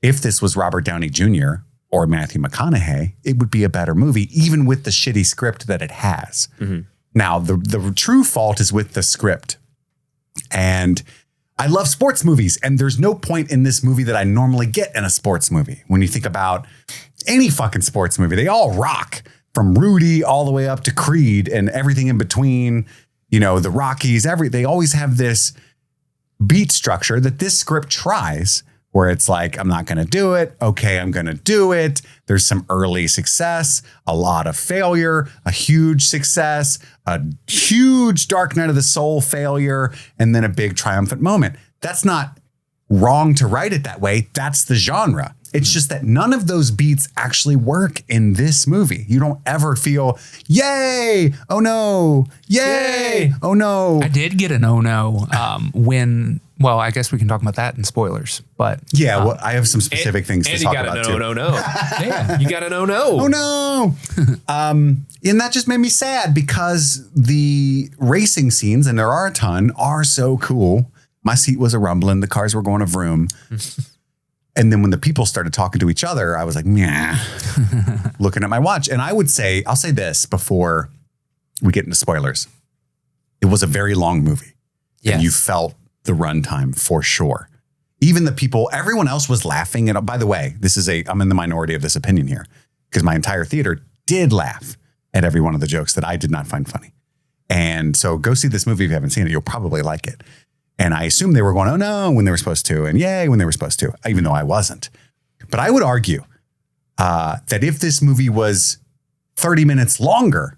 if this was Robert Downey Jr. or Matthew McConaughey, it would be a better movie, even with the shitty script that it has. Now, the true fault is with the script. And I love sports movies, and there's no point in this movie that I normally get in a sports movie. When you think about any fucking sports movie, they all rock, from Rudy all the way up to Creed and everything in between, the Rockies, they always have this beat structure that this script tries, where it's like, I'm not going to do it. Okay, I'm going to do it. There's some early success, a lot of failure, a huge success, a huge dark night of the soul failure, and then a big triumphant moment. That's not wrong to write it that way. That's the genre. It's just that none of those beats actually work in this movie. You don't ever feel, yay, oh no, yay, oh no. I did get an oh no well, I guess we can talk about that in spoilers, but. Yeah, well, I have some specific things to talk about too. No. Yeah, you got an oh no. Oh no. And that just made me sad because the racing scenes, and there are a ton, are so cool. My seat was a rumbling. The cars were going a vroom. And then when the people started talking to each other, I was like, nah, looking at my watch. And I'll say this before we get into spoilers. It was a very long movie. Yes. And you felt the runtime for sure. Even the people, everyone else was laughing. And by the way, I'm in the minority of this opinion here because my entire theater did laugh at every one of the jokes that I did not find funny. And so go see this movie if you haven't seen it. You'll probably like it. And I assume they were going, oh no, when they were supposed to, and yay, when they were supposed to, even though I wasn't. But I would argue that if this movie was 30 minutes longer,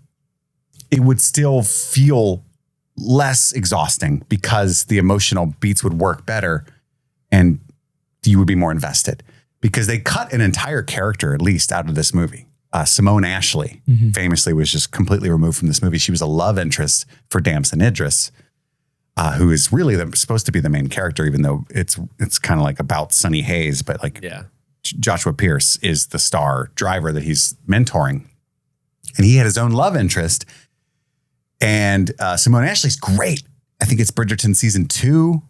it would still feel less exhausting because the emotional beats would work better and you would be more invested. Because they cut an entire character, at least, out of this movie. Simone Ashley famously was just completely removed from this movie. She was a love interest for Damson Idris, who is really supposed to be the main character, even though it's kind of like about Sonny Hayes, but Joshua Pierce is the star driver that he's mentoring. And he had his own love interest. And Simone Ashley's great. I think it's Bridgerton season 2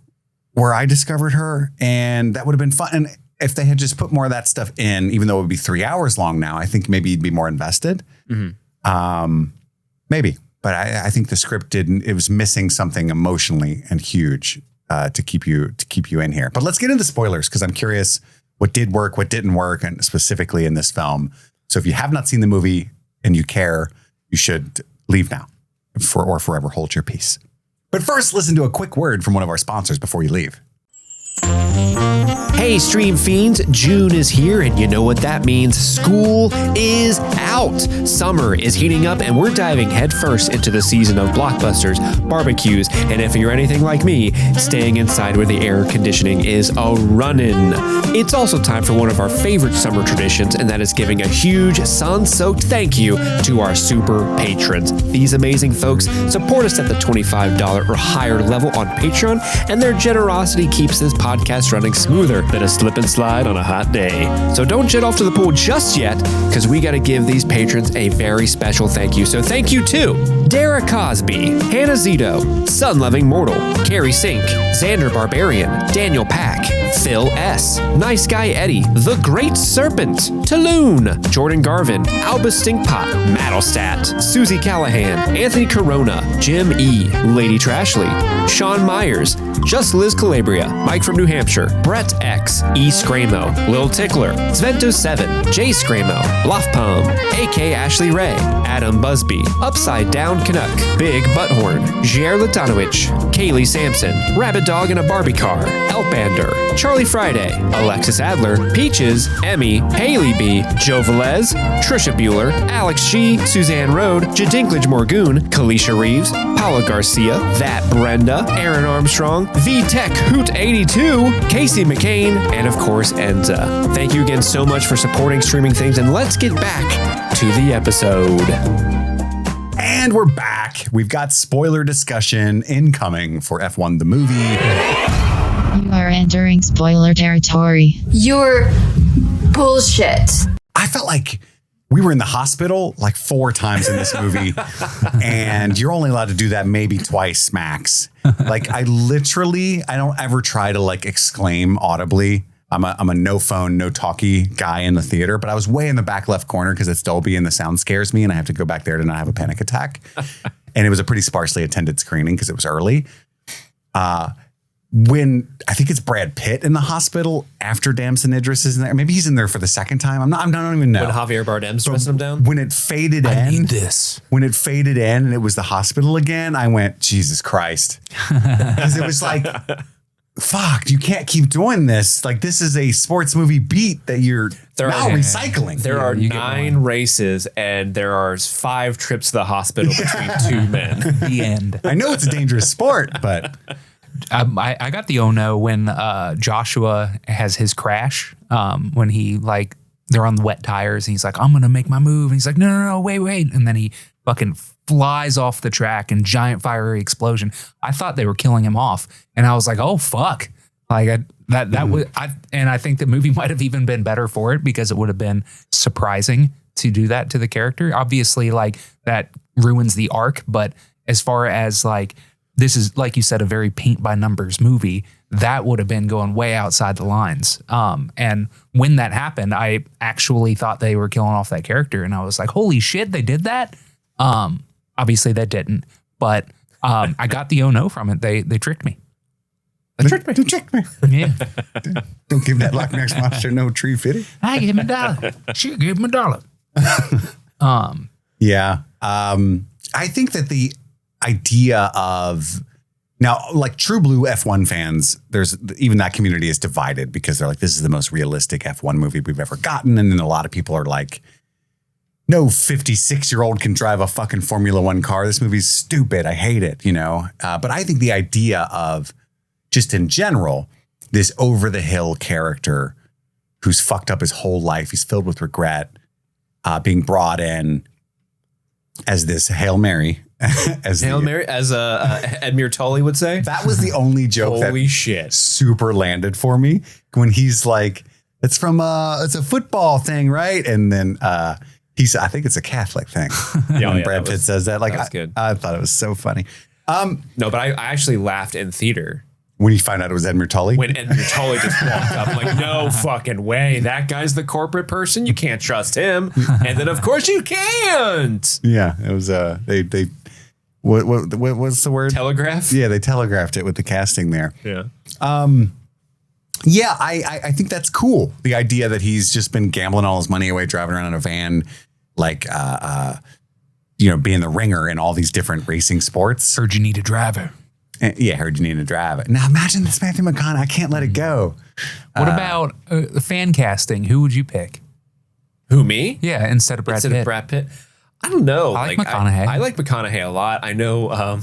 where I discovered her, and that would have been fun. And if they had just put more of that stuff in, even though it would be 3 hours long now, I think maybe you'd be more invested. Maybe. But I think the script it was missing something emotionally and huge to keep you in here. But let's get into spoilers because I'm curious what did work, what didn't work, and specifically in this film. So if you have not seen the movie and you care, you should leave now or forever hold your peace. But first, listen to a quick word from one of our sponsors before you leave. Hey, Stream Fiends, June is here, and you know what that means. School is out. Summer is heating up, and we're diving headfirst into the season of blockbusters, barbecues, and if you're anything like me, staying inside where the air conditioning is a-runnin'. It's also time for one of our favorite summer traditions, and that is giving a huge sun-soaked thank you to our super patrons. These amazing folks support us at the $25 or higher level on Patreon, and their generosity keeps this podcast running smoother than a slip and slide on a hot day. So don't jet off to the pool just yet, because we got to give these patrons a very special thank you. So thank you to Dara Cosby, Hannah Zito, Sun-Loving Mortal, Carrie Sink, Xander Barbarian, Daniel Pack, Phil S., Nice Guy Eddie, The Great Serpent, Taloon, Jordan Garvin, Albus Stinkpot, Maddlestat, Susie Callahan, Anthony Corona, Jim E., Lady Trashley, Sean Myers, Just Liz Calabria, Mike from New Hampshire, Brett X, E. Scramo, Lil Tickler, Svento7, J. Scramo, Lofpalm, A.K. Ashley Ray, Adam Busby, Upside Down Canuck, Big Butthorn, Jair Latanowicz, Kaylee Sampson, Rabbit Dog in a Barbie Car, Elpander, Charlie Friday, Alexis Adler, Peaches, Emmy, Haley B, Joe Velez, Trisha Bueller, Alex Shee, Suzanne Rode, Jadinklage Morgoon, Kalisha Reeves, Paula Garcia, That Brenda, Aaron Armstrong, V-Tech Hoot 82, Casey McCain, and of course, Enza. Thank you again so much for supporting Streaming Things, and let's get back to the episode. And we're back. We've got spoiler discussion incoming for F1 the movie. You are entering spoiler territory. You're bullshit. I felt like we were in the hospital like 4 times in this movie, and you're only allowed to do that maybe twice max. Like I don't ever try to like exclaim audibly. I'm a no phone, no talkie guy in the theater, but I was way in the back left corner because it's Dolby and the sound scares me and I have to go back there to not have a panic attack. And it was a pretty sparsely attended screening because it was early. When I think it's Brad Pitt in the hospital after Damson Idris is in there. Maybe he's in there for the second time. I don't even know. When Javier Bardem's dressing him down? When it faded when it faded in and it was the hospital again, I went, Jesus Christ. Because it was like, fuck, you can't keep doing this. Like, this is a sports movie beat that you're now recycling. There are 9 races and there are 5 trips to the hospital between 2 men. The end. I know it's a dangerous sport, but... I got the oh no when Joshua has his crash when he like they're on the wet tires and he's like, I'm gonna make my move, and he's like, no, wait, and then he fucking flies off the track and giant fiery explosion. I thought they were killing him off, and I was like, oh fuck, like I think the movie might have even been better for it because it would have been surprising to do that to the character. Obviously, like that ruins the arc, but as far as like. This is, like you said, a very paint by numbers movie. that would have been going way outside the lines. And when that happened, I actually thought they were killing off that character. And I was like, holy shit, they did that? Obviously they didn't, but I got the oh no from it. They tricked me. They tricked me. Yeah. Don't give that Loch Ness monster no tree fitty. I gave him $1. She gave him $1. Yeah. I think that the idea of now, like true blue F1 fans, there's even that community is divided because they're like, this is the most realistic F1 movie we've ever gotten. And then a lot of people are like, no 56-year-old can drive a fucking Formula One car. This movie's stupid. I hate it, you know? But I think the idea of just in general, this over the hill character who's fucked up his whole life, he's filled with regret, being brought in as this Hail Mary. Hail Mary, as Edmure Tully would say. That was the only joke Holy that shit. super landed for me when he's like, it's from it's a football thing, right? And then he said, I think it's a Catholic thing. When Brad Pitt says that, like, that was good. I thought it was so funny. No, but I actually laughed in theater. When you find out it was Edmure Tully? When Edmure Tully just walked up, I'm like, no fucking way. That guy's the corporate person. You can't trust him. And then, of course, you can't. Yeah, it was, what's the word? Telegraph? Yeah, they telegraphed it with the casting there. Yeah. Yeah, I think that's cool. The idea that he's just been gambling all his money away, driving around in a van, like, being the ringer in all these different racing sports. Heard you need a driver. Yeah, heard you need to drive it. Now imagine this Matthew McConaughey. I can't let it go. What about the fan casting? Who would you pick? Who, me? Yeah, instead of Brad Instead Pitt. of Brad Pitt? I don't know. I like McConaughey. I like McConaughey a lot. I know.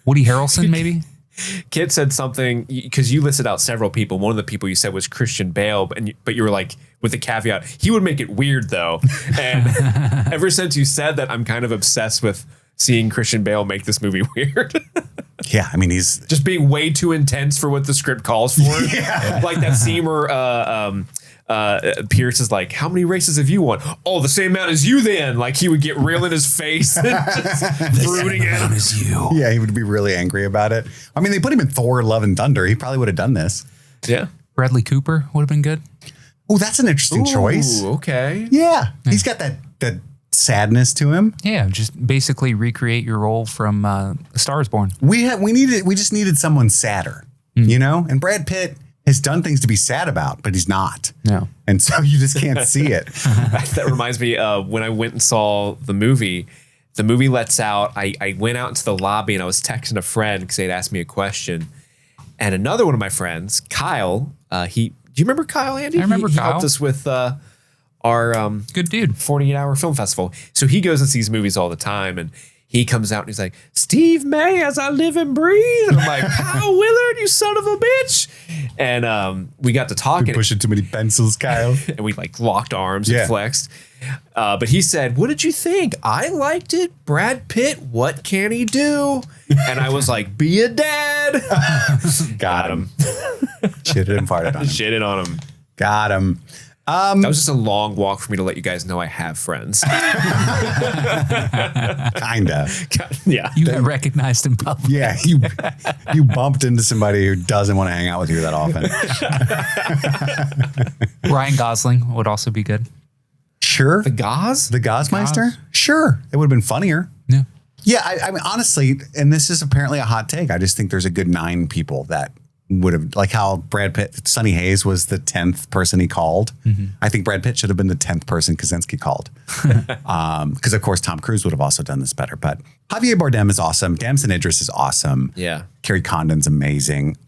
Woody Harrelson, maybe? Kit said something, because you listed out several people. One of the people you said was Christian Bale, but you were like, with the caveat, he would make it weird, though. And ever since you said that, I'm kind of obsessed with seeing Christian Bale make this movie weird. Yeah, I mean, he's just being way too intense for what the script calls for. Yeah. Like that scene where Pierce is like, how many races have you won? Oh, the same amount as you then. Like he would get real in his face and just brooding at him. As you. Yeah, he would be really angry about it. I mean, they put him in Thor, Love and Thunder. He probably would have done this. Yeah. Bradley Cooper would have been good. Oh, that's an interesting choice. Okay. Yeah. He's got that sadness to him. Yeah, just basically recreate your role from A Star Is Born. We just needed someone sadder, you know? And Brad Pitt has done things to be sad about, but he's not. No. And so you just can't see it. That reminds me, when I went and saw the movie lets out. I went out into the lobby and I was texting a friend because they'd asked me a question. And another one of my friends, Kyle, do you remember Kyle, Andy? I remember He Kyle. helped us with our Good dude. 48-hour film festival. So he goes and sees movies all the time, and he comes out and he's like, Steve May, as I live and breathe. And I'm like, Kyle Willard, you son of a bitch. And we got to talking. Pushing too many pencils, Kyle. And we like locked arms and flexed. But he said, what did you think? I liked it. Brad Pitt, what can he do? And I was like, be a dad. Got him. Shitted and farted on him. Shitted on him. Got him. That was just a long walk for me to let you guys know I have friends. Kinda. Yeah. You got recognized in public. Yeah, you bumped into somebody who doesn't want to hang out with you that often. Ryan Gosling would also be good. Sure. The Gauze? The Gozmeister? Sure. It would have been funnier. Yeah. Yeah, I mean, honestly, and this is apparently a hot take. I just think there's a good 9 people that would have, like how Brad Pitt, Sonny Hayes was the 10th person he called. Mm-hmm. I think Brad Pitt should have been the 10th person Kaczynski called. Because, of course, Tom Cruise would have also done this better. But Javier Bardem is awesome. Damson Idris is awesome. Yeah. Kerry Condon's amazing.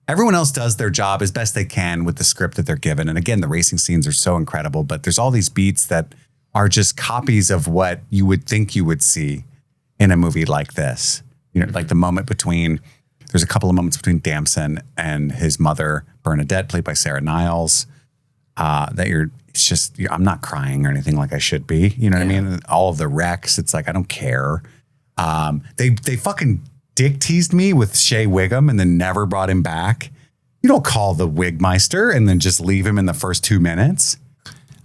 Everyone else does their job as best they can with the script that they're given. And again, the racing scenes are so incredible, but there's all these beats that are just copies of what you would think you would see in a movie like this. You know, like the moment between, there's a couple of moments between Damson and his mother, Bernadette, played by Sarah Niles, I'm not crying or anything like I should be. You know what I mean? All of the wrecks, it's like, I don't care. They fucking dick teased me with Shea Wiggum and then never brought him back. You don't call the Wigmeister and then just leave him in the first 2 minutes.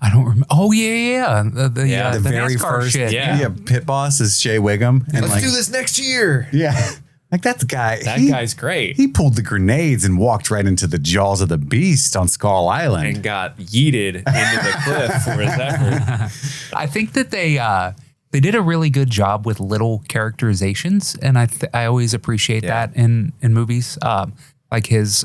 I don't remember. Oh, yeah. The The very NASCAR first shit. Yeah. pit boss is Shea Wiggum. And Let's do this next year. Yeah. Like that guy. That guy's great. He pulled the grenades and walked right into the jaws of the beast on Skull Island. And got yeeted into the cliff for his effort. I think that they did a really good job with little characterizations, and I always appreciate that in movies. Like his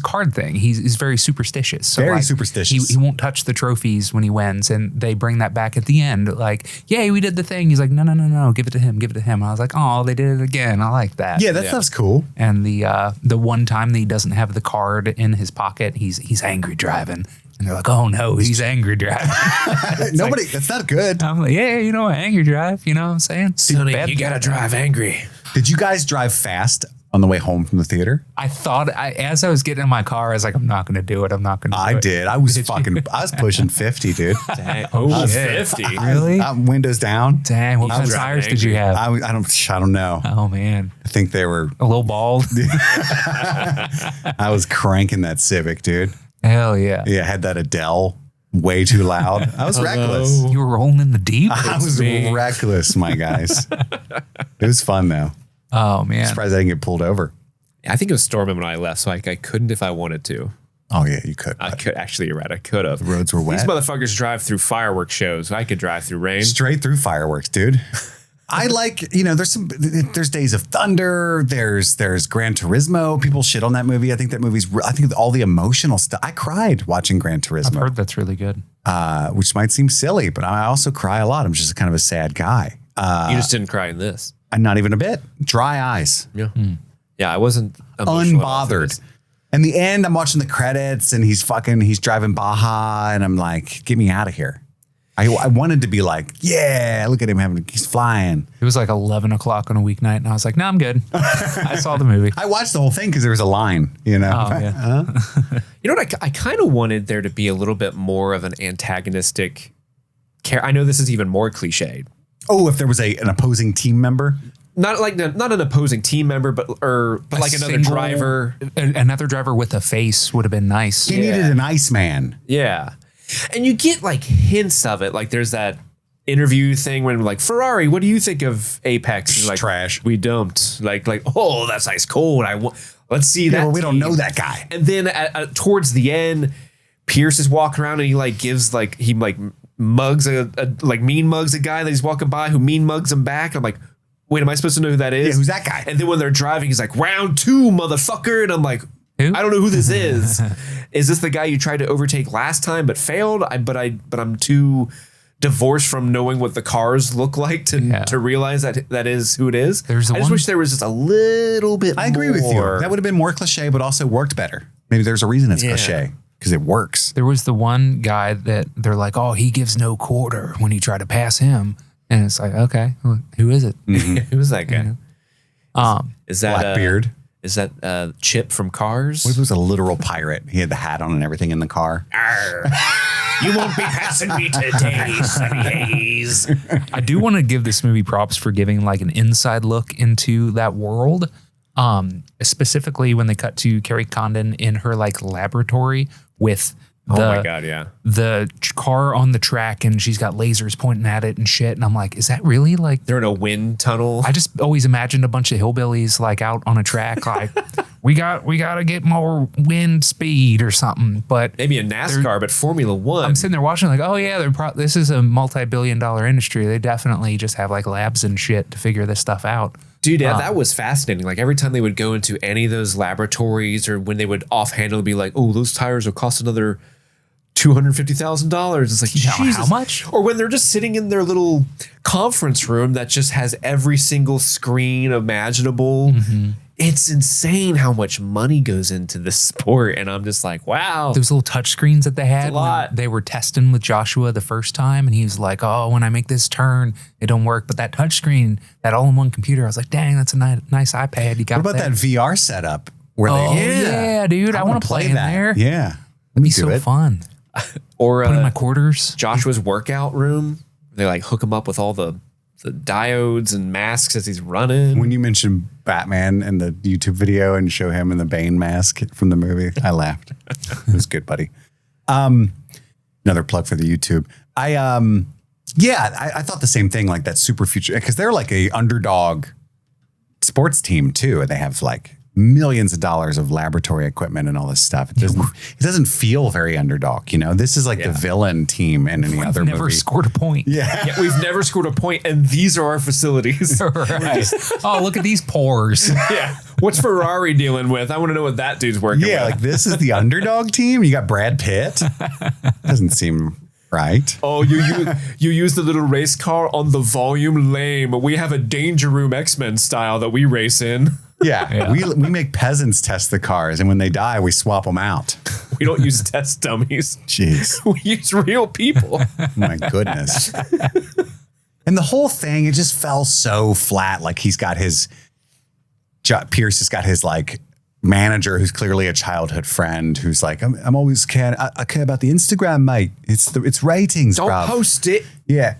card thing. He's very superstitious. So very superstitious. He won't touch the trophies when he wins, and they bring that back at the end. Like, yay, we did the thing. He's like, no, give it to him. I was like, oh, they did it again. I like that. Yeah, that stuff's cool. And the one time that he doesn't have the card in his pocket, he's angry driving. And they're like, oh no, he's angry driving. That's not good. I'm like, yeah, angry drive. You know what I'm saying? Sonny, you gotta drive angry. Did you guys drive fast on the way home from the theater? I thought, as I was getting in my car, I was like, I'm not going to do it. I did. I was pushing 50 dude. Dang. Oh, 50. Really? Windows down. Dang, what kind of tires did you have? I don't know. Oh man. I think they were a little bald. I was cranking that Civic, dude. Hell yeah. Yeah, I had that Adele way too loud. I was reckless. You were rolling in the deep? I was reckless, my guys. It was fun though. Oh man. Surprised I didn't get pulled over. I think it was storming when I left, so I couldn't if I wanted to. Oh yeah, you could. I could actually. You're right. I could have. The roads were wet. These motherfuckers drive through fireworks shows. I could drive through rain. Straight through fireworks, dude. I like, there's Days of Thunder, there's Gran Turismo. People shit on that movie. I think all the emotional stuff. I cried watching Gran Turismo. I've heard that's really good. Which might seem silly, but I also cry a lot. I'm just kind of a sad guy. You just didn't cry in this. Not even a bit. Dry eyes. Yeah. Yeah, I wasn't unbothered. In the end, I'm watching the credits and he's driving Baja and I'm like, get me out of here. I wanted to be like, yeah, look at him he's flying. It was like 11 o'clock on a weeknight and I was like, no, I'm good. I saw the movie. I watched the whole thing because there was a line, Oh, yeah. You know what? I kind of wanted there to be a little bit more of an antagonistic character. I know this is even more cliched. Oh, if there was an opposing team member? Not an opposing team member, but like another driver. Another driver with a face would have been nice. He needed an Iceman. Yeah. And you get like hints of it. Like there's that interview thing when like, Ferrari, what do you think of Apex? And like, trash. We dumped. Like, oh, that's ice cold. Let's see that. Well, we don't know that guy. And then towards the end, Pierce is walking around and he like gives like, he like mugs mean mugs a guy that he's walking by who mean mugs him back. I'm like, wait, am I supposed to know who that is? Yeah, who's that guy? And then when they're driving, he's like, round 2, motherfucker. And I'm like, who? I don't know who this is. Is this the guy you tried to overtake last time but failed? But I'm too divorced from knowing what the cars look like to realize that is who it is. I just wish there was just a little bit more. I agree with you. That would have been more cliche, but also worked better. Maybe there's a reason it's cliche. Because it works. There was the one guy that they're like, oh, he gives no quarter when you try to pass him. And it's like, okay, who is it? Mm-hmm. Who is that guy? Is that Blackbeard? Is that Chip from Cars? What if it was a literal pirate? He had the hat on and everything in the car. You won't be passing me today, Sonny Hayes. I do want to give this movie props for giving like an inside look into that world. Specifically when they cut to Carrie Condon in her like laboratory with the car on the track and she's got lasers pointing at it and shit. And I'm like, is that really like they're in a wind tunnel? I just always imagined a bunch of hillbillies like out on a track, like we got to get more wind speed or something. But maybe a NASCAR, but Formula One. I'm sitting there watching like, oh yeah, this is a multi-billion-dollar industry. They definitely just have like labs and shit to figure this stuff out. Dude, that was fascinating. Like every time they would go into any of those laboratories or when they would offhandedly be like, oh, those tires will cost another $250,000. It's like, Jesus. How much? Or when they're just sitting in their little conference room that just has every single screen imaginable. Mm-hmm. It's insane how much money goes into this sport. And I'm just like, wow. Those little touch screens that they had. A lot. They were testing with Joshua the first time. And he was like, oh, when I make this turn, it don't work. But that touch screen, that all-in-one computer, I was like, dang, that's a nice iPad you got. What about that VR setup? Where yeah, dude. I want to play in that. There. Yeah. It'd be so fun. Or put in my quarters. Joshua's workout room. They like hook him up with all the diodes and masks as he's running. When you mentioned Batman and the YouTube video and show him in the Bane mask from the movie, I laughed. It was good, buddy. Another plug for the YouTube. Yeah, I thought the same thing, like that super future, because they're like a underdog sports team too, and they have like millions of dollars of laboratory equipment and all this stuff. It doesn't feel very underdog, you know. This is like the villain team in any other Never movie. scored a point. Yeah, we've never scored a point, and these are our facilities. Right. Oh, look at these pores. Yeah. What's Ferrari dealing with? I want to know what that dude's working with. Yeah, like this is the underdog team. You got Brad Pitt. Doesn't seem right. Oh, you use the little race car on the volume, lame. We have a Danger Room X-Men style that we race in. Yeah. We make peasants test the cars, and when they die, we swap them out. We don't use test dummies. Jeez. We use real people. My goodness. And the whole thing, it just fell so flat. Like Pierce has got his like manager who's clearly a childhood friend who's like, I'm always I care about the Instagram, mate. It's ratings, Don't bruv. post it. Yeah.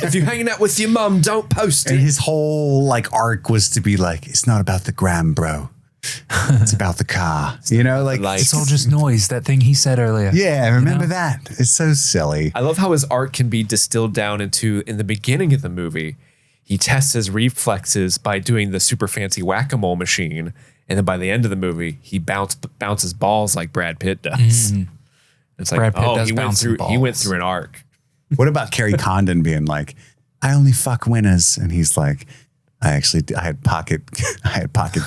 If you're hanging out with your mum, don't post And it. his whole like arc was to be like, it's not about the gram, bro. It's about the car. You know, like It's all just noise. That thing he said earlier. yeah, remember that. It's so silly. I love how his art can be distilled down into, in the beginning of the movie, he tests his reflexes by doing the super fancy whack-a-mole machine. And then by the end of the movie, he bounces balls like Brad Pitt does. It's like, Brad Pitt does he bounce went through an arc. What about Carrie Condon being like, I only fuck winners? And he's like, I had pocket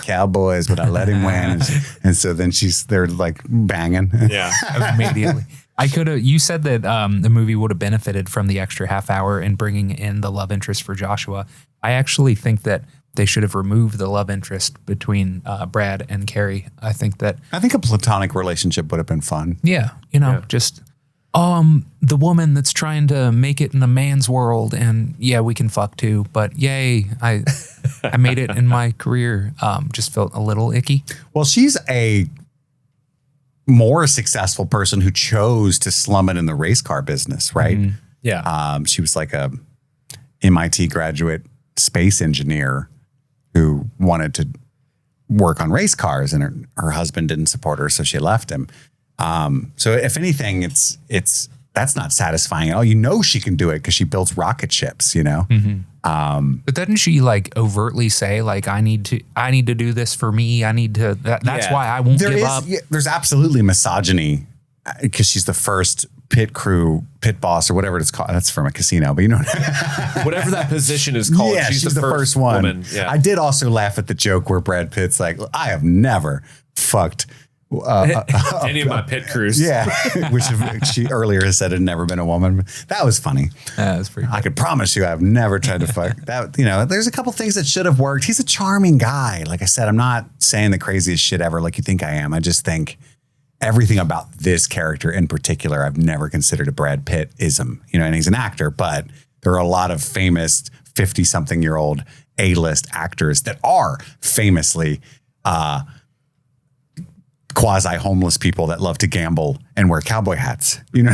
cowboys, but I let him win. And so then they're like banging. Yeah. Immediately. You said that the movie would have benefited from the extra half hour in bringing in the love interest for Joshua. I actually think that they should have removed the love interest between Brad and Carrie. I think a platonic relationship would have been fun. just the woman that's trying to make it in a man's world, and we can fuck too, but yay, I made it in my career. Just felt a little icky. Well, she's a more successful person who chose to slum it in the race car business, right? Mm-hmm. Yeah. She was like a MIT graduate space engineer who wanted to work on race cars, and her husband didn't support her, so she left him. So if anything, that's not satisfying at all. You know she can do it because she builds rocket ships, you know? But doesn't she like overtly say like, I need to do this for me. That's why I won't give up. Yeah, there's absolutely misogyny because she's the first pit boss or whatever it's called. That's from a casino, but you know, Whatever that position is called. yeah, she's the first one. Woman. Yeah. I did also laugh at the joke where Brad Pitt's like, I have never fucked any of my pit crews. yeah, which she earlier has said had never been a woman. That was funny. That's pretty. I could promise you I've never tried to fuck that. You know, there's a couple things that should have worked. He's a charming guy. Like I said, I'm not saying the craziest shit ever like you think I am. I just think everything about this character in particular, I've never considered a Brad Pitt-ism. You know, and he's an actor, but there are a lot of famous 50-something-year-old A-list actors that are famously quasi-homeless people that love to gamble and wear cowboy hats. You know,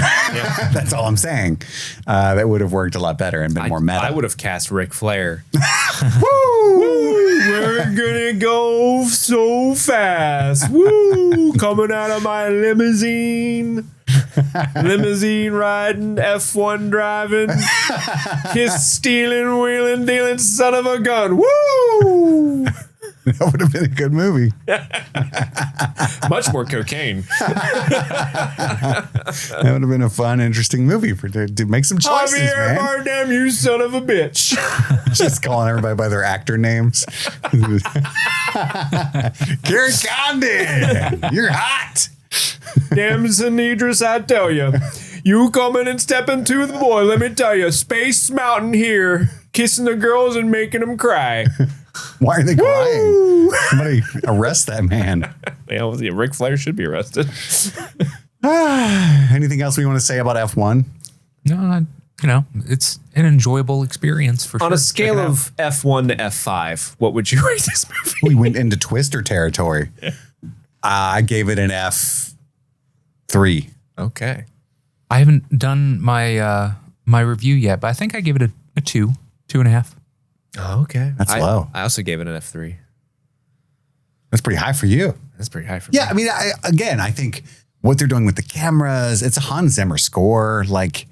that's all I'm saying. That would have worked a lot better and been more meta. I would have cast Ric Flair. Woo! We're gonna go so fast. Woo! Coming out of my limousine riding, F1 driving, kiss stealing, wheeling, dealing, son of a gun. Woo! That would have been a good movie. Much more cocaine. That would have been a fun, interesting movie to make some choices, Javier man. Bardem, you son of a bitch. Just calling everybody by their actor names. Carrie Condon, you're hot. Damson Idris, I tell you. You come in and step into the boy, let me tell you. Space Mountain here, kissing the girls and making them cry. Why are they crying? Somebody arrest that man. Yeah, Ric Flair should be arrested. Anything else we want to say about F1? No, it's an enjoyable experience for sure. On a scale of F1 to F5, what would you rate this movie? We went into Twister territory. I gave it an F3. Okay. I haven't done my my review yet, but I think I gave it a 2.5. Oh, okay. That's low. I also gave it an F3. That's pretty high for you. That's pretty high for me. Yeah, I mean, I think what they're doing with the cameras, it's a Hans Zimmer score. Like,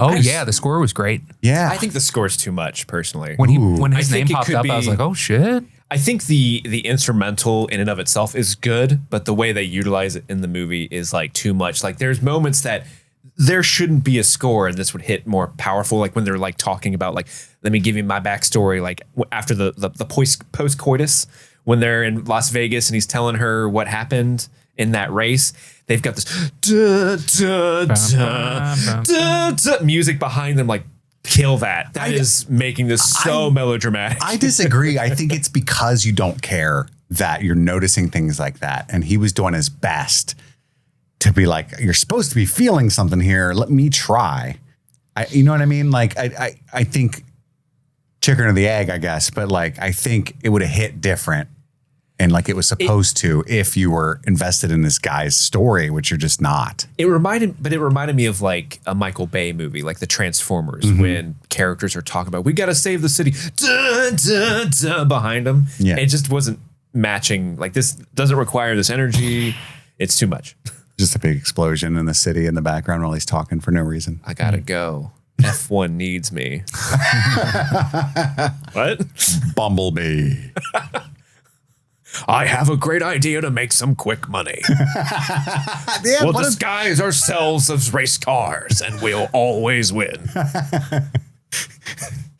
Oh yeah, the score was great. Yeah. I think the score's too much, personally. When I his name think it popped could up, I was be- like, oh shit. I think the instrumental in and of itself is good, but the way they utilize it in the movie is like too much. Like there's moments that there shouldn't be a score and this would hit more powerful. Like when they're like talking about like, let me give you my backstory. Like after the post coitus, when they're in Las Vegas and he's telling her what happened in that race, they've got this music behind them. Like, kill that. That is making this so melodramatic. I disagree. I think it's because you don't care that you're noticing things like that. And he was doing his best to be like, you're supposed to be feeling something here. Let me try. You know what I mean? Like, I think chicken or the egg, I guess. But like, I think it would have hit different. And like it was supposed to if you were invested in this guy's story, which you're just not. It reminded me of like a Michael Bay movie, like the Transformers, when characters are talking about, we got to save the city behind them. Yeah. It just wasn't matching. Like this doesn't require this energy. It's too much. Just a big explosion in the city in the background while he's talking for no reason. I got to go. F1 needs me. What? Bumblebee. I have a great idea to make some quick money. Yeah, We'll disguise ourselves as race cars and we'll always win.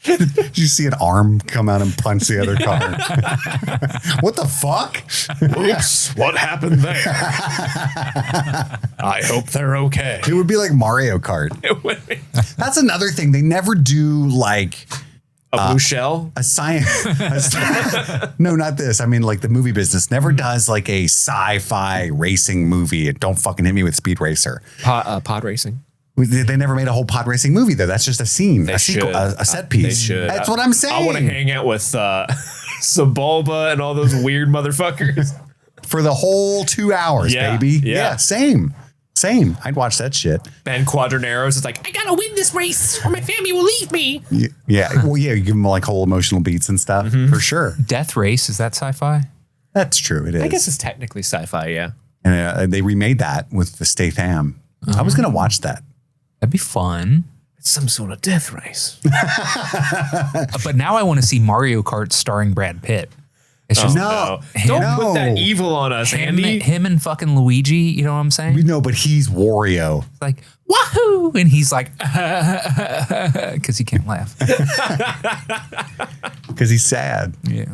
Did you see an arm come out and punch the other car? What the fuck? Oops, what happened there? I hope they're okay. It would be like Mario Kart. That's another thing. They never do like A blue shell? a science. No, not this. I mean, like the movie business never does like a sci-fi racing movie. Don't fucking hit me with Speed Racer. Pod racing. They never made a whole pod racing movie though. That's just a scene, They a sequel, should. a set piece. They should. That's what I'm saying. I want to hang out with Sebulba and all those weird motherfuckers. For the whole 2 hours, Yeah, baby. yeah. Same. I'd watch that shit. Ben Quadraneros is like, I gotta win this race or my family will leave me. Yeah. Well, yeah, you give them like whole emotional beats and stuff for sure. Death Race, is that sci-fi? That's true. It is. I guess it's technically sci-fi, yeah. And they remade that with the Statham. I was going to watch that. That'd be fun. It's some sort of death race. But now I want to see Mario Kart starring Brad Pitt. It's just No. Don't No. put that evil on us, Andy. him and fucking Luigi, you know what I'm saying? We know, but he's Wario. It's like, wahoo! And he's like, because he can't laugh. Because he's sad. Yeah.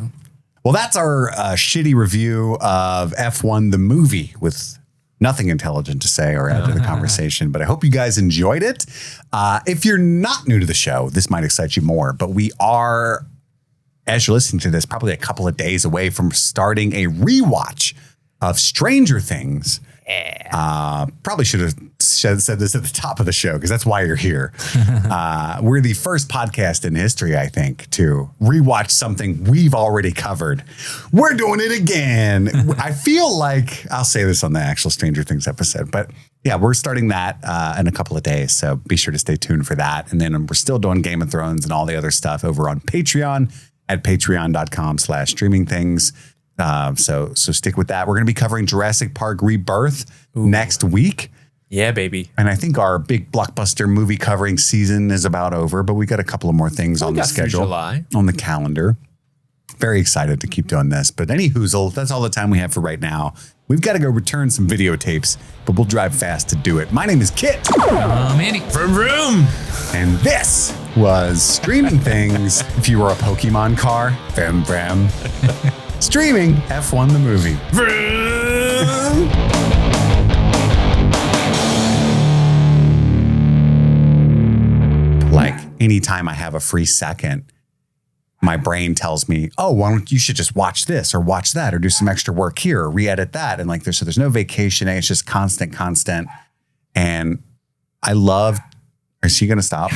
Well, that's our shitty review of F1 the movie with nothing intelligent to say or add to the conversation, but I hope you guys enjoyed it. If you're not new to the show, this might excite you more, but we are, as you're listening to this, probably a couple of days away from starting a rewatch of Stranger Things. Probably should have said this at the top of the show because that's why you're here. We're the first podcast in history, I think, to rewatch something we've already covered. We're doing it again. I feel like I'll say this on the actual Stranger Things episode, but yeah, we're starting that in a couple of days. So be sure to stay tuned for that. And then we're still doing Game of Thrones and all the other stuff over on Patreon at patreon.com/streamingthings. So stick with that. We're going to be covering Jurassic Park Rebirth next week. Yeah, baby. And I think our big blockbuster movie covering season is about over, but we got a couple of more things on the got through schedule, July. on the calendar. Very excited to keep doing this. But any hoozle, that's all the time we have for right now. We've got to go return some videotapes, but we'll drive fast to do it. My name is Kit. Andy. Vroom, vroom. And this was Streaming Things. If you were a Pokemon car, Vem Vem. Streaming F1 the movie. Vroom. Like anytime I have a free second, my brain tells me, oh, why don't you should just watch this or watch that or do some extra work here or re-edit that. And like there's no vacation. It's just constant. And I love, is she going to stop?